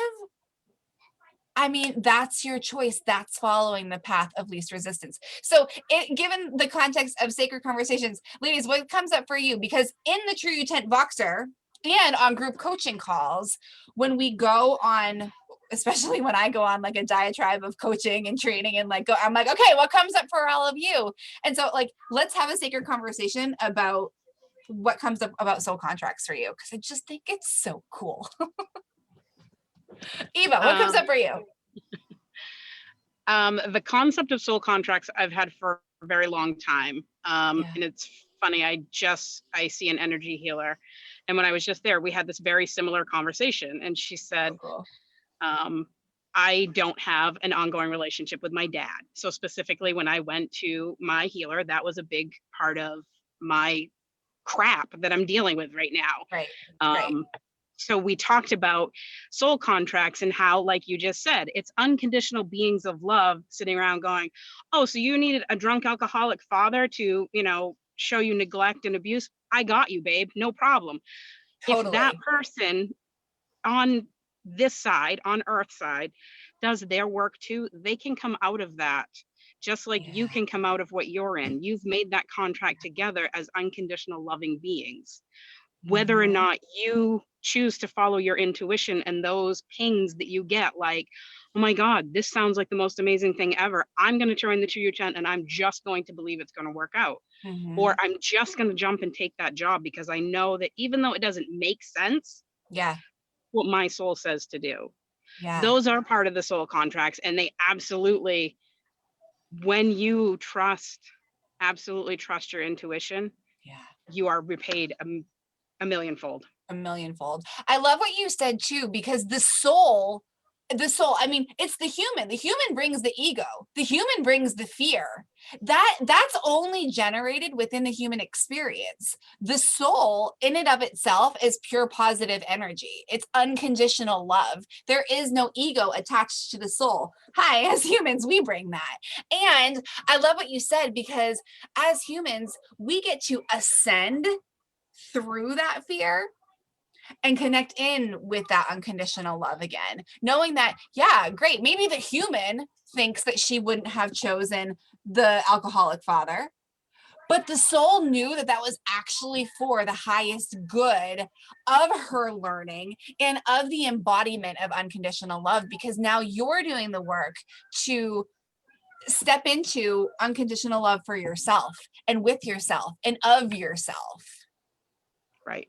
I mean, that's your choice. That's following the path of least resistance. So given the context of sacred conversations, ladies, what comes up for you? Because in the True You Tent Voxer and on group coaching calls, when we go on, especially when I go on like a diatribe of coaching and training and like I'm like, okay, what comes up for all of you? And so like, let's have a sacred conversation about what comes up about soul contracts for you. Cause I just think it's so cool. Eva, what comes up for you? The concept of soul contracts I've had for a very long time. And it's funny, I see an energy healer. And when I was just there, we had this very similar conversation. And she said, I don't have an ongoing relationship with my dad. So specifically when I went to my healer, that was a big part of my crap that I'm dealing with right now. Right. Um, so we talked about soul contracts and how, like you just said, it's unconditional beings of love sitting around going, oh, so you needed a drunk alcoholic father to, show you neglect and abuse. I got you, babe. No problem. If that Totally. person on this side, on Earth side, does their work too, they can come out of that just like you Yeah. can come out of what you're in. You've made that contract together as unconditional loving beings. Whether or Mhm. not you choose to follow your intuition and those pings that you get, like, oh my God, this sounds like the most amazing thing ever. I'm going to turn the Chuyu chant and I'm just going to believe it's going to work out. Or Mhm. I'm just going to jump and take that job because I know that even though it doesn't make sense, Yeah. what my soul says to do. Yeah. Those are part of the soul contracts. And they absolutely, when you absolutely trust your intuition, Yeah. you are repaid a millionfold. A millionfold. I love what you said too, because I mean, it's the human brings the ego, the human brings the fear. That's only generated within the human experience. The soul in and of itself is pure positive energy. It's unconditional love. There is no ego attached to the soul. Hi, as humans, we bring that. And I love what you said, because as humans, we get to ascend through that fear and connect in with that unconditional love again, knowing that, yeah, great, maybe the human thinks that she wouldn't have chosen the alcoholic father, but the soul knew that that was actually for the highest good of her learning and of the embodiment of unconditional love, because now you're doing the work to step into unconditional love for yourself and with yourself and of yourself. Right.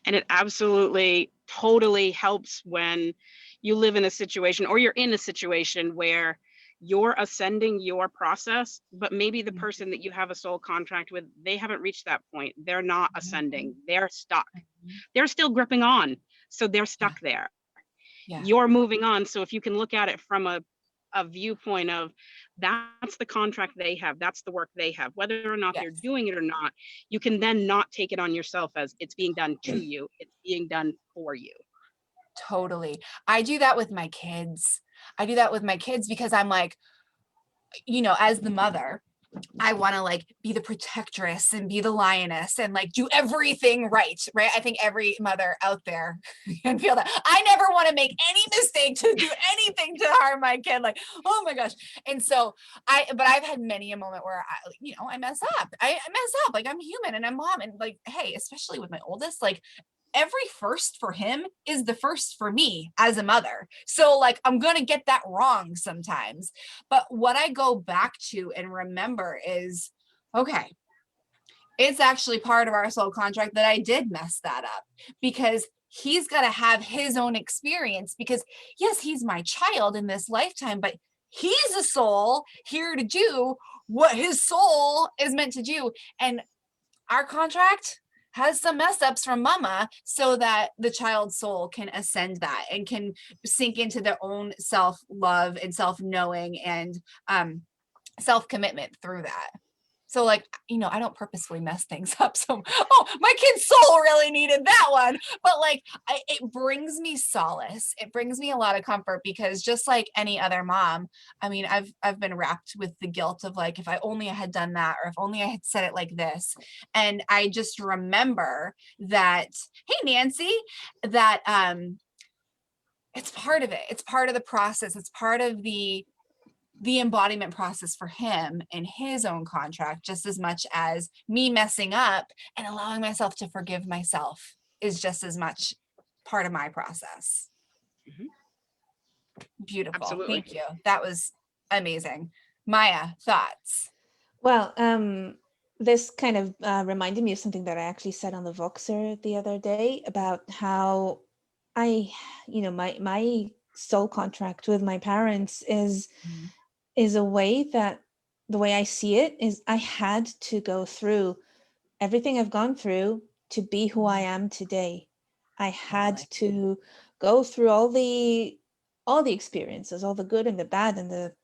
And it absolutely totally helps when you live in a situation or you're in a situation where you're ascending your process, but maybe the person that you have a soul contract with, they haven't reached that point. They're not ascending. They're stuck. They're still gripping on. So they're stuck there. Yeah. You're moving on. So if you can look at it from a viewpoint of that's the contract they have, that's the work they have, whether or not they're Yes. doing it or not, you can then not take it on yourself as it's being done to you, it's being done for you. Totally. I do that with my kids. I do that with my kids because I'm like, as the mother, I want to like be the protectress and be the lioness and like do everything right. Right. I think every mother out there can feel that. I never want to make any mistake to do anything to harm my kid. Like, oh my gosh. And so but I've had many a moment where I mess up. I mess up. Like, I'm human and I'm mom. And like, hey, especially with my oldest, like, every first for him is the first for me as a mother. So like, I'm going to get that wrong sometimes. But what I go back to and remember is, okay, it's actually part of our soul contract that I did mess that up, because he's got to have his own experience, because yes, he's my child in this lifetime, but he's a soul here to do what his soul is meant to do. And our contract has some mess ups from mama, so that the child's soul can ascend that and can sink into their own self love and self knowing and self commitment through that. So like, I don't purposefully mess things up. So, oh, my kid's soul really needed that one. But like, it brings me solace. It brings me a lot of comfort, because just like any other mom, I mean, I've been wrapped with the guilt of like, if I only I had done that, or if only I had said it like this. And I just remember that, hey, Nancy, that it's part of it. It's part of the process. It's part of the embodiment process for him and his own contract, just as much as me messing up and allowing myself to forgive myself is just as much part of my process. Mhm. Beautiful. Absolutely. Thank you. That was amazing. Maya, thoughts? Well, this kind of reminded me of something that I actually said on the Voxer the other day about how my soul contract with my parents is a way that the way I see it is I had to go through everything I've gone through to be who I am today. I had to go through all the all the experiences, all the good and the bad and the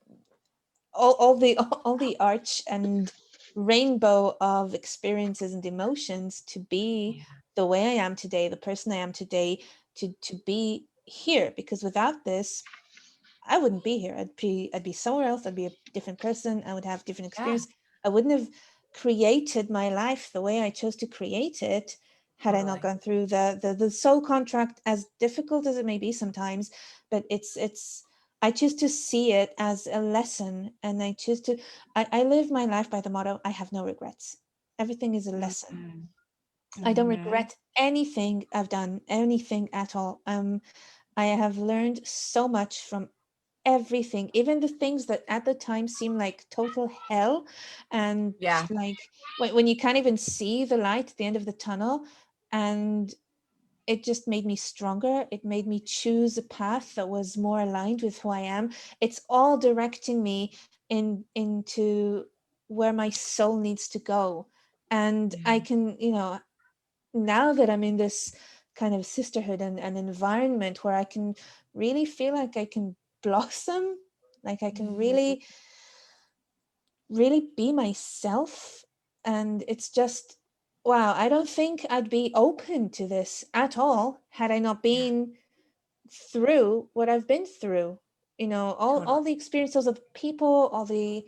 all the all the arch and rainbow of experiences and emotions to be Yeah. the way I am today, the person I am today, to be here. Because without this, I wouldn't be here. I'd be somewhere else. I'd be a different person. I would have different Yeah. experience. I wouldn't have created my life the way I chose to create it had I not Totally. gone through the soul contract, as difficult as it may be sometimes. But it's I choose to see it as a lesson, and I live my life by the motto, I have no regrets. Everything is a lesson. Mhm. I don't Mhm. regret anything I've done, anything at all. I have learned so much from everything, even the things that at the time seem like total hell, and Yeah. like when you can't even see the light at the end of the tunnel. And it just made me stronger. It made me choose a path that was more aligned with who I am. It's all directing me into where my soul needs to go. And Yeah. I can, now that I'm in this kind of sisterhood and an environment where I can really feel like I can blossom, like I can Mhm. really be myself. And it's just, wow, I don't think I'd be open to this at all had I not Yeah. been through what I've been through. Totally. All the experiences of the people, all the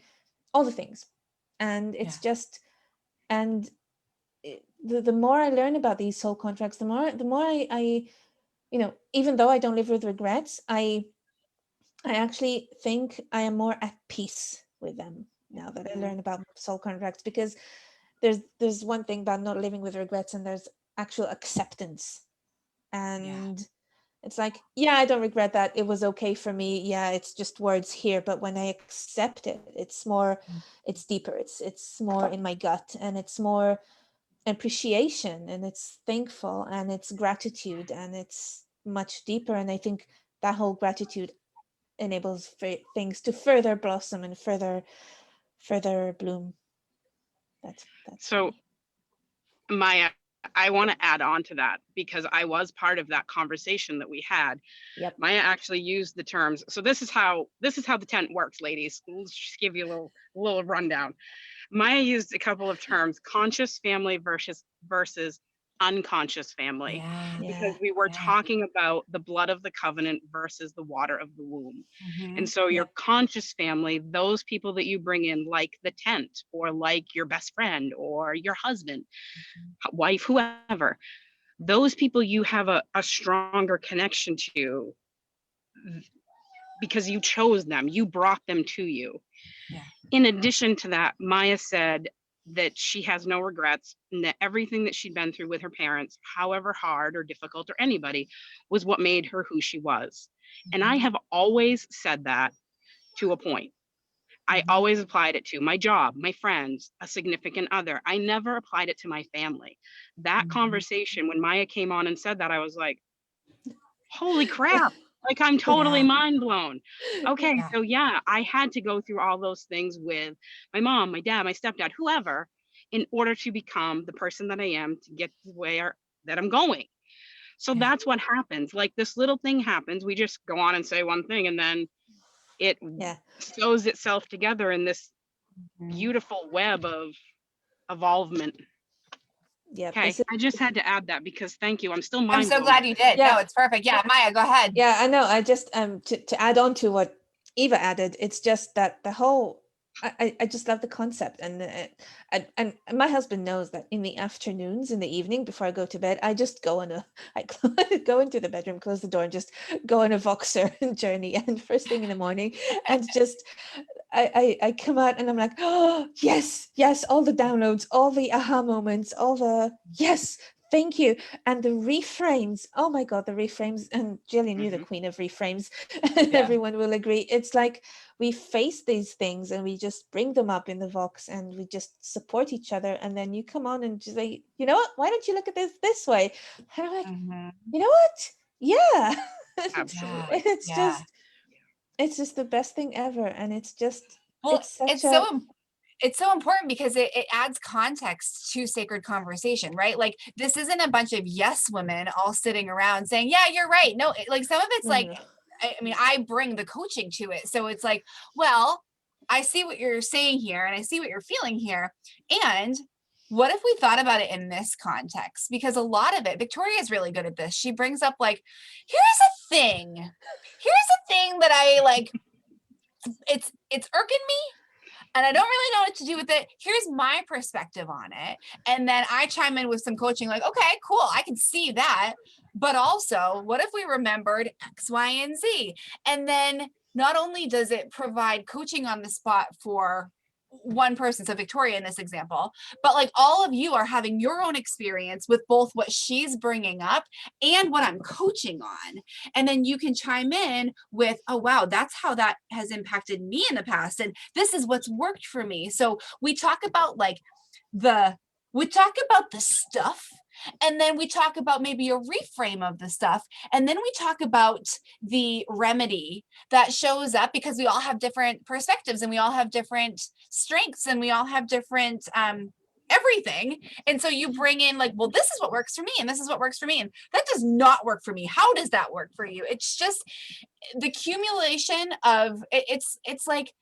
things. And Yeah. it's just, and the more I learn about these soul contracts, the more I even though I don't live with regrets, I actually think I am more at peace with them now that I Mhm. learn about soul contracts. Because there's one thing about not living with regrets, and there's actual acceptance. Yeah. And it's like, yeah, I don't regret that. It was okay for me. Yeah, it's just words here. But when I accept it, it's deeper. It's more in my gut, and it's more appreciation, and it's thankful, and it's gratitude, and it's much deeper. And I think that whole gratitude enables things to further blossom and further bloom. That's for So me. Maya, I want to add on to that because I was part of that conversation that we had. Yep. Maya actually used the terms. So this is how the tent works, ladies. Let's just give you a little rundown. Maya used a couple of terms: conscious family versus unconscious family, Yeah. Yeah. because we were Yeah. talking about the blood of the covenant versus the water of the womb. And Mhm. so Yeah. your conscious family, those people that you bring in, like the tent, or like your best friend, or your husband, wife, whoever, those people you have a stronger connection to because you chose them, you brought them to you. Yeah. In addition to that, Maya said that she has no regrets, and that everything that she'd been through with her parents, however hard or difficult, or anybody, was what made her who she was. And I Mhm. have always said that to a point. I Mhm. always applied it to my job, my friends, a significant other. I never applied it to my family. That Mhm. conversation, when Maya came on and said that, I was like, holy crap. Like, I'm totally Yeah. mind blown. Okay, Yeah. so yeah, I had to go through all those things with my mom, my dad, my stepdad, whoever, in order to become the person that I am, to get to where that I'm going. So Yeah. that's what happens. Like, this little thing happens. We just go on and say one thing, and then it Yeah. sews itself together in this Mhm. beautiful web of evolvement. Yeah. Okay, I just had to add that because thank you. I'm still I'm mind so blown. glad you did. Yeah. No, it's perfect. Yeah, Maya, go ahead. Yeah, I know. I just to add on to what Eva added, it's just that the whole I just love the concept. And my husband knows that in the afternoons, in the evening before I go to bed, I just go on a I go into the bedroom, close the door, and just go on a Voxer journey. And first thing in the morning, and just I come out and I'm like, oh yes, yes, all the downloads, all the aha moments, all the yes, thank you. And the reframes, oh my god, the reframes. And Jillian, you're the Mhm. queen of reframes, and Yeah. everyone will agree. It's like we face these things and we just bring them up in the Vox, and we just support each other. And then you come on and just say, you know what, why don't you look at this way? And I'm like, Mhm. you know what, yeah. Yeah. Absolutely. it's Yeah. just it's just the best thing ever. And it's just Well, it's such a it's so important because it adds context to sacred conversation, right? Like this isn't a bunch of yes women all sitting around saying, yeah, you're right. No, like some of it's no, no, like no. I mean, I bring the coaching to it. So it's like, well, I see what you're saying here and I see what you're feeling here. And what if we thought about it in this context? Because a lot of it, Victoria is really good at this. She brings up like, here's a thing that I like, it's irking me and I don't really know what to do with it. Here's my perspective on it. And then I chime in with some coaching, like, okay, cool, I can see that. But also, what if we remembered X, Y, and Z? And then not only does it provide coaching on the spot for one person, so Victoria in this example, but like all of you are having your own experience with both what she's bringing up and what I'm coaching on. And then you can chime in with, oh, wow, that's how that has impacted me in the past. And this is what's worked for me. So we talk about the stuff, and then we talk about maybe a reframe of the stuff. And then we talk about the remedy that shows up, because we all have different perspectives and we all have different strengths and we all have different everything. And so you bring in like, well, this is what works for me and this is what works for me. And that does not work for me. How does that work for you? It's just the accumulation of it's like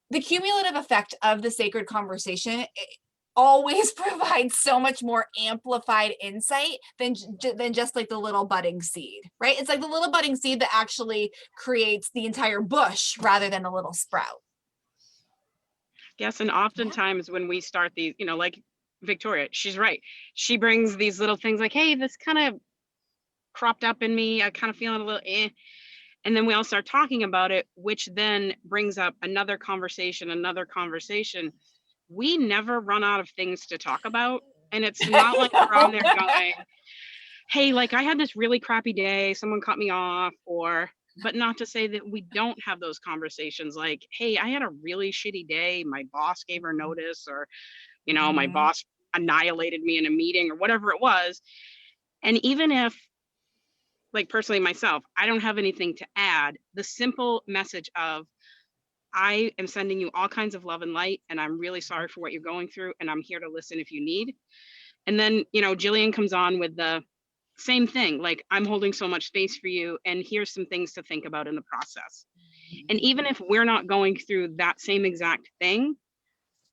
the cumulative effect of the sacred conversation always provides so much more amplified insight than just like the little budding seed, right? It's like the little budding seed that actually creates the entire bush rather than a little sprout. Yes, and oftentimes when we start these, like Victoria, she's right. She brings these little things like, hey, this kind of cropped up in me. I kind of feeling a little And then we all start talking about it, which then brings up another conversation. We never run out of things to talk about. And it's not like we're on there going, hey, like I had this really crappy day, someone cut me off, but not to say that we don't have those conversations like, hey, I had a really shitty day. My boss gave her notice, or, my boss annihilated me in a meeting or whatever it was. And even if, like personally myself, I don't have anything to add, the simple message of, I am sending you all kinds of love and light, and I'm really sorry for what you're going through, and I'm here to listen if you need. And then, Jillian comes on with the same thing, like, I'm holding so much space for you, and here's some things to think about in the process. And even if we're not going through that same exact thing,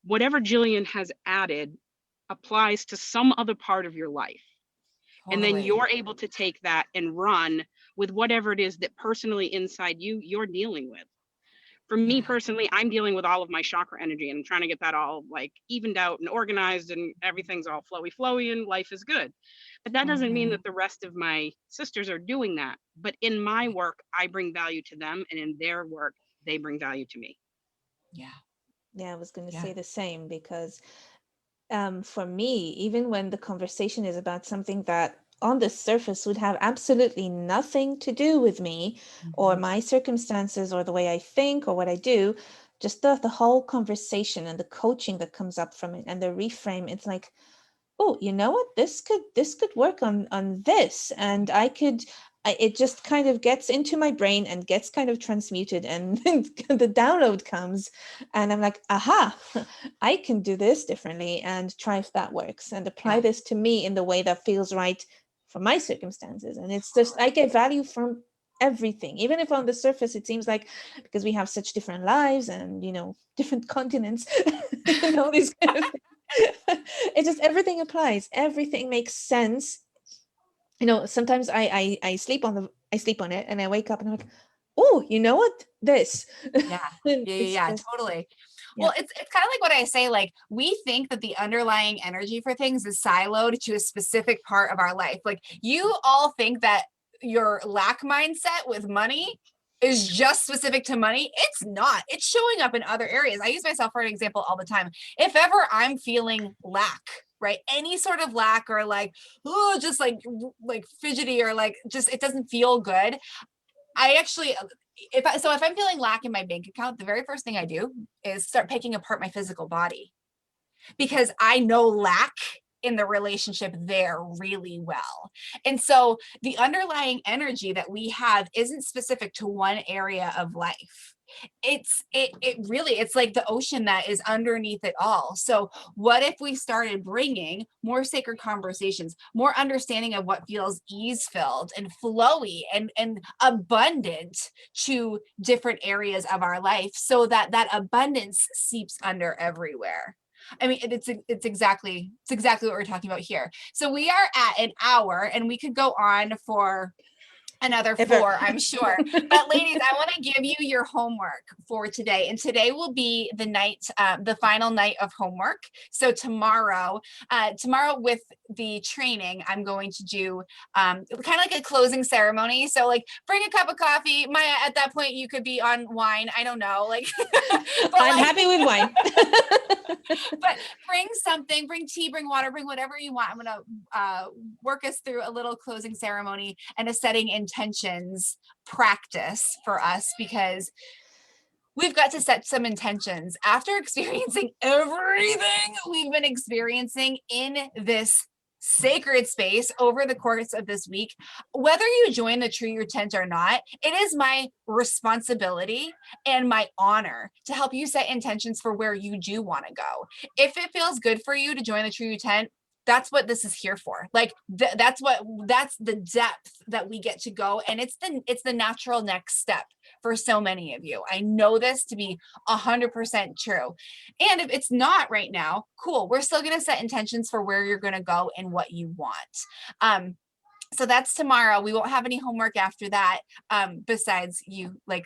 whatever Jillian has added applies to some other part of your life. And then you're able to take that and run with whatever it is that personally inside you're dealing with. For me personally, I'm dealing with all of my chakra energy and I'm trying to get that all like evened out and organized, and everything's all flowy and life is good. But that doesn't mean that the rest of my sisters are doing that. But in my work, I bring value to them, and in their work, they bring value to me. Yeah, I was going to say the same, because for me, even when the conversation is about something that on the surface would have absolutely nothing to do with me or my circumstances or the way I think or what I do, just the whole conversation and the coaching that comes up from it and the reframe, it's like, oh, you know what, this could work on this, and it just kind of gets into my brain and gets kind of transmuted, and the download comes and I'm like, aha, I can do this differently and try if that works and apply this to me in the way that feels right for my circumstances. And it's just, I get value from everything, even if on the surface it seems like, because we have such different lives and different continents and all these kind of things, it just, everything applies, everything makes sense. Sometimes I sleep on it and I wake up and I'm like, oh, you know what, this. Totally. Well, it's kind of like what I say, like, we think that the underlying energy for things is siloed to a specific part of our life. Like, you all think that your lack mindset with money is just specific to money. It's not. It's showing up in other areas. I use myself for an example all the time. If ever I'm feeling lack, right, any sort of lack, or like, oh, just like fidgety, or like just it doesn't feel good, I actually, if I'm feeling lack in my bank account, the very first thing I do is start picking apart my physical body, because I know lack in the relationship there really well. And so the underlying energy that we have isn't specific to one area of life. it really, it's like the ocean that is underneath it all. So what if we started bringing more sacred conversations, more understanding of what feels ease filled and flowy and abundant to different areas of our life, so that that abundance seeps under everywhere. I mean, it's exactly what we're talking about here. So we are at an hour, and we could go on for another Ever. 4, I'm sure. But ladies, I want to give you your homework for today. And today will be the night, the final night of homework. So tomorrow with the training, I'm going to do kind of like a closing ceremony. So like bring a cup of coffee. Maya, at that point, you could be on wine. I don't know. Like, I'm happy with wine. but bring something, bring tea, bring water, bring whatever you want. I'm going to work us through a little closing ceremony and a setting intentions practice for us, because we've got to set some intentions after experiencing everything we've been experiencing in this sacred space over the course of this week. Whether you join the True Your Tent or not, it is my responsibility and my honor to help you set intentions for where you do want to go. If it feels good for you to join the True Your Tent, that's what this is here for. Like that's the depth that we get to go, and it's the natural next step for so many of you. I know this to be 100% true. And if it's not right now, cool. We're still going to set intentions for where you're going to go and what you want. So that's tomorrow. We won't have any homework after that, besides you like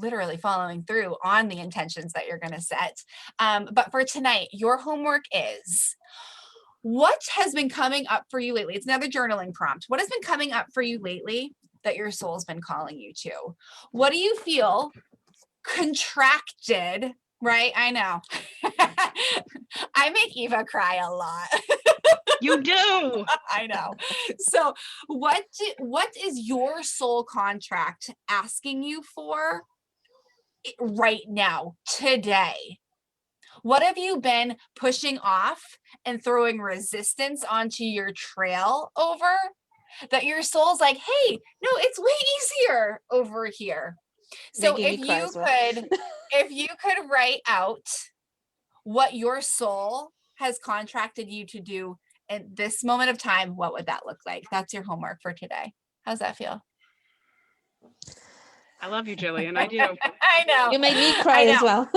literally following through on the intentions that you're going to set. But for tonight, your homework is, what has been coming up for you lately? It's another journaling prompt. What has been coming up for you lately that your soul's been calling you to? What do you feel contracted? Right? I know. I make Eva cry a lot. You do. I know. So what is your soul contract asking you for right now, today? What have you been pushing off and throwing resistance onto your trail over, that your soul's like, hey, no, it's way easier over here? So Making me cry as well. if you could write out what your soul has contracted you to do at this moment of time, what would that look like? That's your homework for today. How's that feel? I love you, Jillian. I do. I know. You made me cry as well.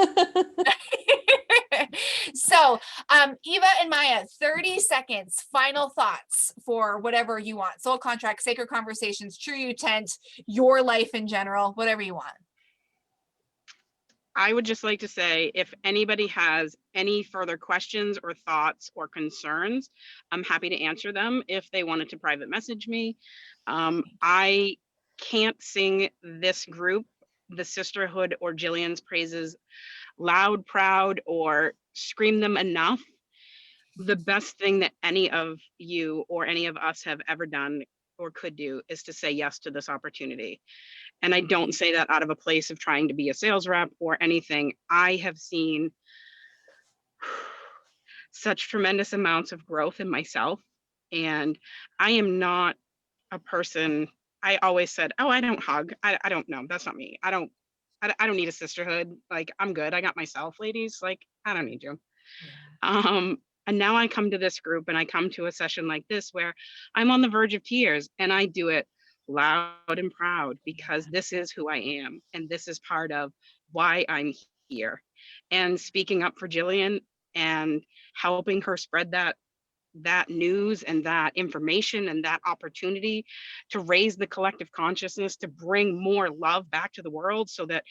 So, Eva and Maya, 30 seconds, final thoughts for whatever you want. Soul contract, sacred conversations, True You Tent, your life in general, whatever you want. I would just like to say, if anybody has any further questions or thoughts or concerns, I'm happy to answer them if they wanted to private message me. I can't sing this group, the sisterhood, or Jillian's praises loud, proud, or scream them enough. The best thing that any of you or any of us have ever done or could do is to say yes to this opportunity. And I don't say that out of a place of trying to be a sales rep or anything. I have seen such tremendous amounts of growth in myself. And I am not a person, I always said, oh, I don't hug. I don't know. That's not me. I don't need a sisterhood. Like, I'm good. I got myself, ladies. Like, I don't need you. Yeah. And now I come to this group and I come to a session like this where I'm on the verge of tears, and I do it loud and proud because this is who I am. And this is part of why I'm here. And speaking up for Jillian and helping her spread that news and that information and that opportunity to raise the collective consciousness, to bring more love back to the world so that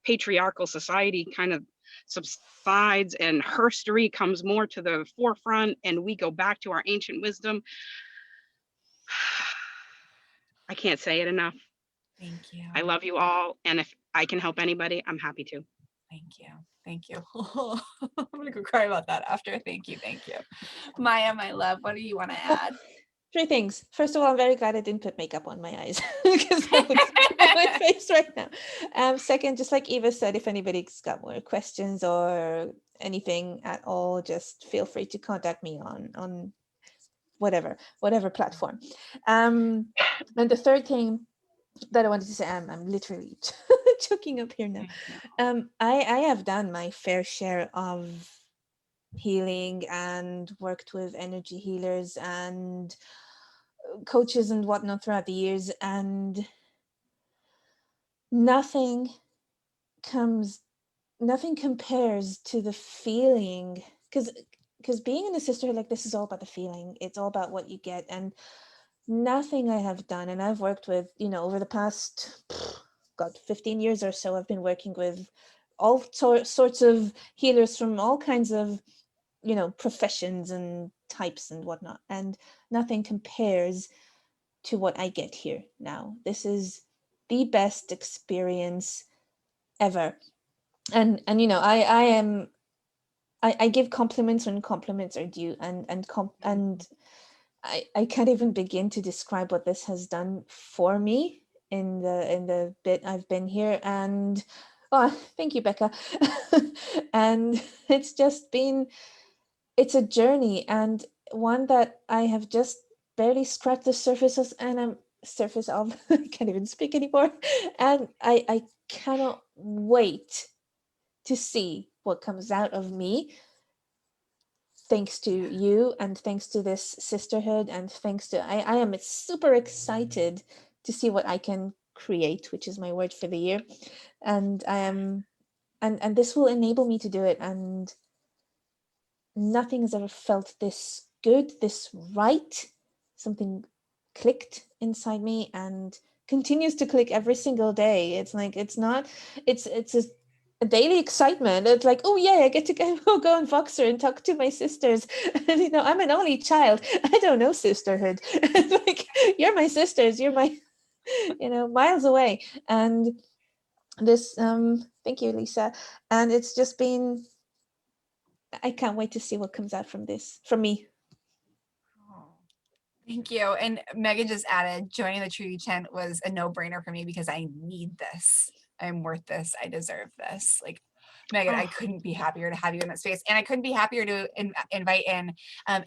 patriarchal society kind of subsides and herstory comes more to the forefront and we go back to our ancient wisdom. I can't say it enough. Thank you. I love you all. And if I can help anybody, I'm happy to. Thank you. Thank you. I'm gonna go cry about that after. Thank you. Thank you. Maya, my love, what do you want to add? 3 things. First of all, I'm very glad I didn't put makeup on my eyes because I would on my face right now. Second, just like Eva said, if anybody's got more questions or anything at all, just feel free to contact me on whatever platform. And the third thing that I wanted to say, I'm literally choking up here now. I have done my fair share of healing and worked with energy healers and coaches and whatnot throughout the years, and nothing compares to the feeling, because being in a sisterhood like this is all about the feeling. It's all about what you get, and nothing I have done, and I've worked with, over the past 15 years or so, I've been working with all sorts of healers from all kinds of professions and types and whatnot, and nothing compares to what I get here now. This is the best experience ever. And I give compliments when compliments are due, and I can't even begin to describe what this has done for me in the bit I've been here. And thank you, Becca. And it's a journey, and one that I have just barely scratched the surface of, I can't even speak anymore. And I cannot wait to see what comes out of me, thanks to you and thanks to this sisterhood, and thanks to I am super excited to see what I can create, which is my word for the year. And I am and this will enable me to do it, and nothing has ever felt this good, this right. Something clicked inside me and continues to click every single day. It's like, it's a daily excitement. It's like, oh yeah, I get to go and Voxer and talk to my sisters. And I'm an only child. I don't know sisterhood. Like, you're my sisters. You're my, miles away. And this, thank you, Lisa. And it's just been, I can't wait to see what comes out from this, from me. Thank you. And Megan just added, joining the Trudy Tent was a no-brainer for me because I need this. I'm worth this. I deserve this. Like, Megan, I couldn't be happier to have you in that space. And I couldn't be happier to invite in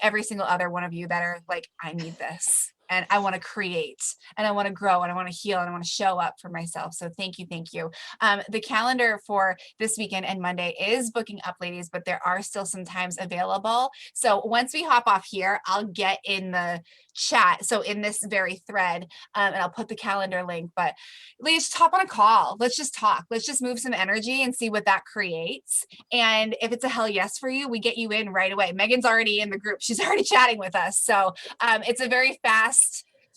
every single other one of you that are like, I need this. And I want to create, and I want to grow, and I want to heal, and I want to show up for myself. So thank you. Thank you. The calendar for this weekend and Monday is booking up, ladies, but there are still some times available. So once we hop off here, I'll get in the chat. So in this very thread, and I'll put the calendar link, but ladies, just hop on a call. Let's just talk. Let's just move some energy and see what that creates. And if it's a hell yes for you, we get you in right away. Megan's already in the group. She's already chatting with us. So it's a very fast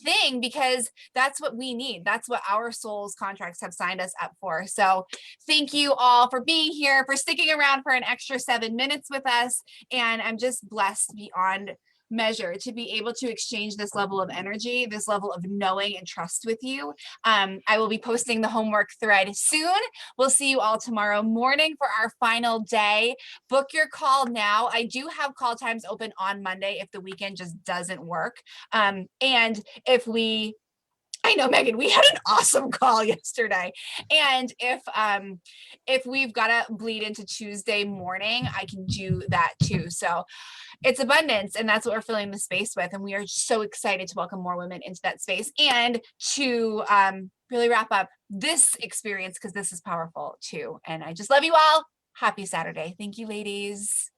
thing, because that's what we need. That's what our souls contracts have signed us up for. So thank you all for being here, for sticking around for an extra 7 minutes with us. And I'm just blessed beyond measure to be able to exchange this level of energy, this level of knowing and trust with you. I will be posting the homework thread soon. We'll see you all tomorrow morning for our final day. Book your call now. I do have call times open on Monday if the weekend just doesn't work. And I know, Megan, we had an awesome call yesterday. And if we've got to bleed into Tuesday morning, I can do that too. So it's abundance, and that's what we're filling the space with. And we are so excited to welcome more women into that space and to really wrap up this experience, because this is powerful too. And I just love you all. Happy Saturday. Thank you, ladies.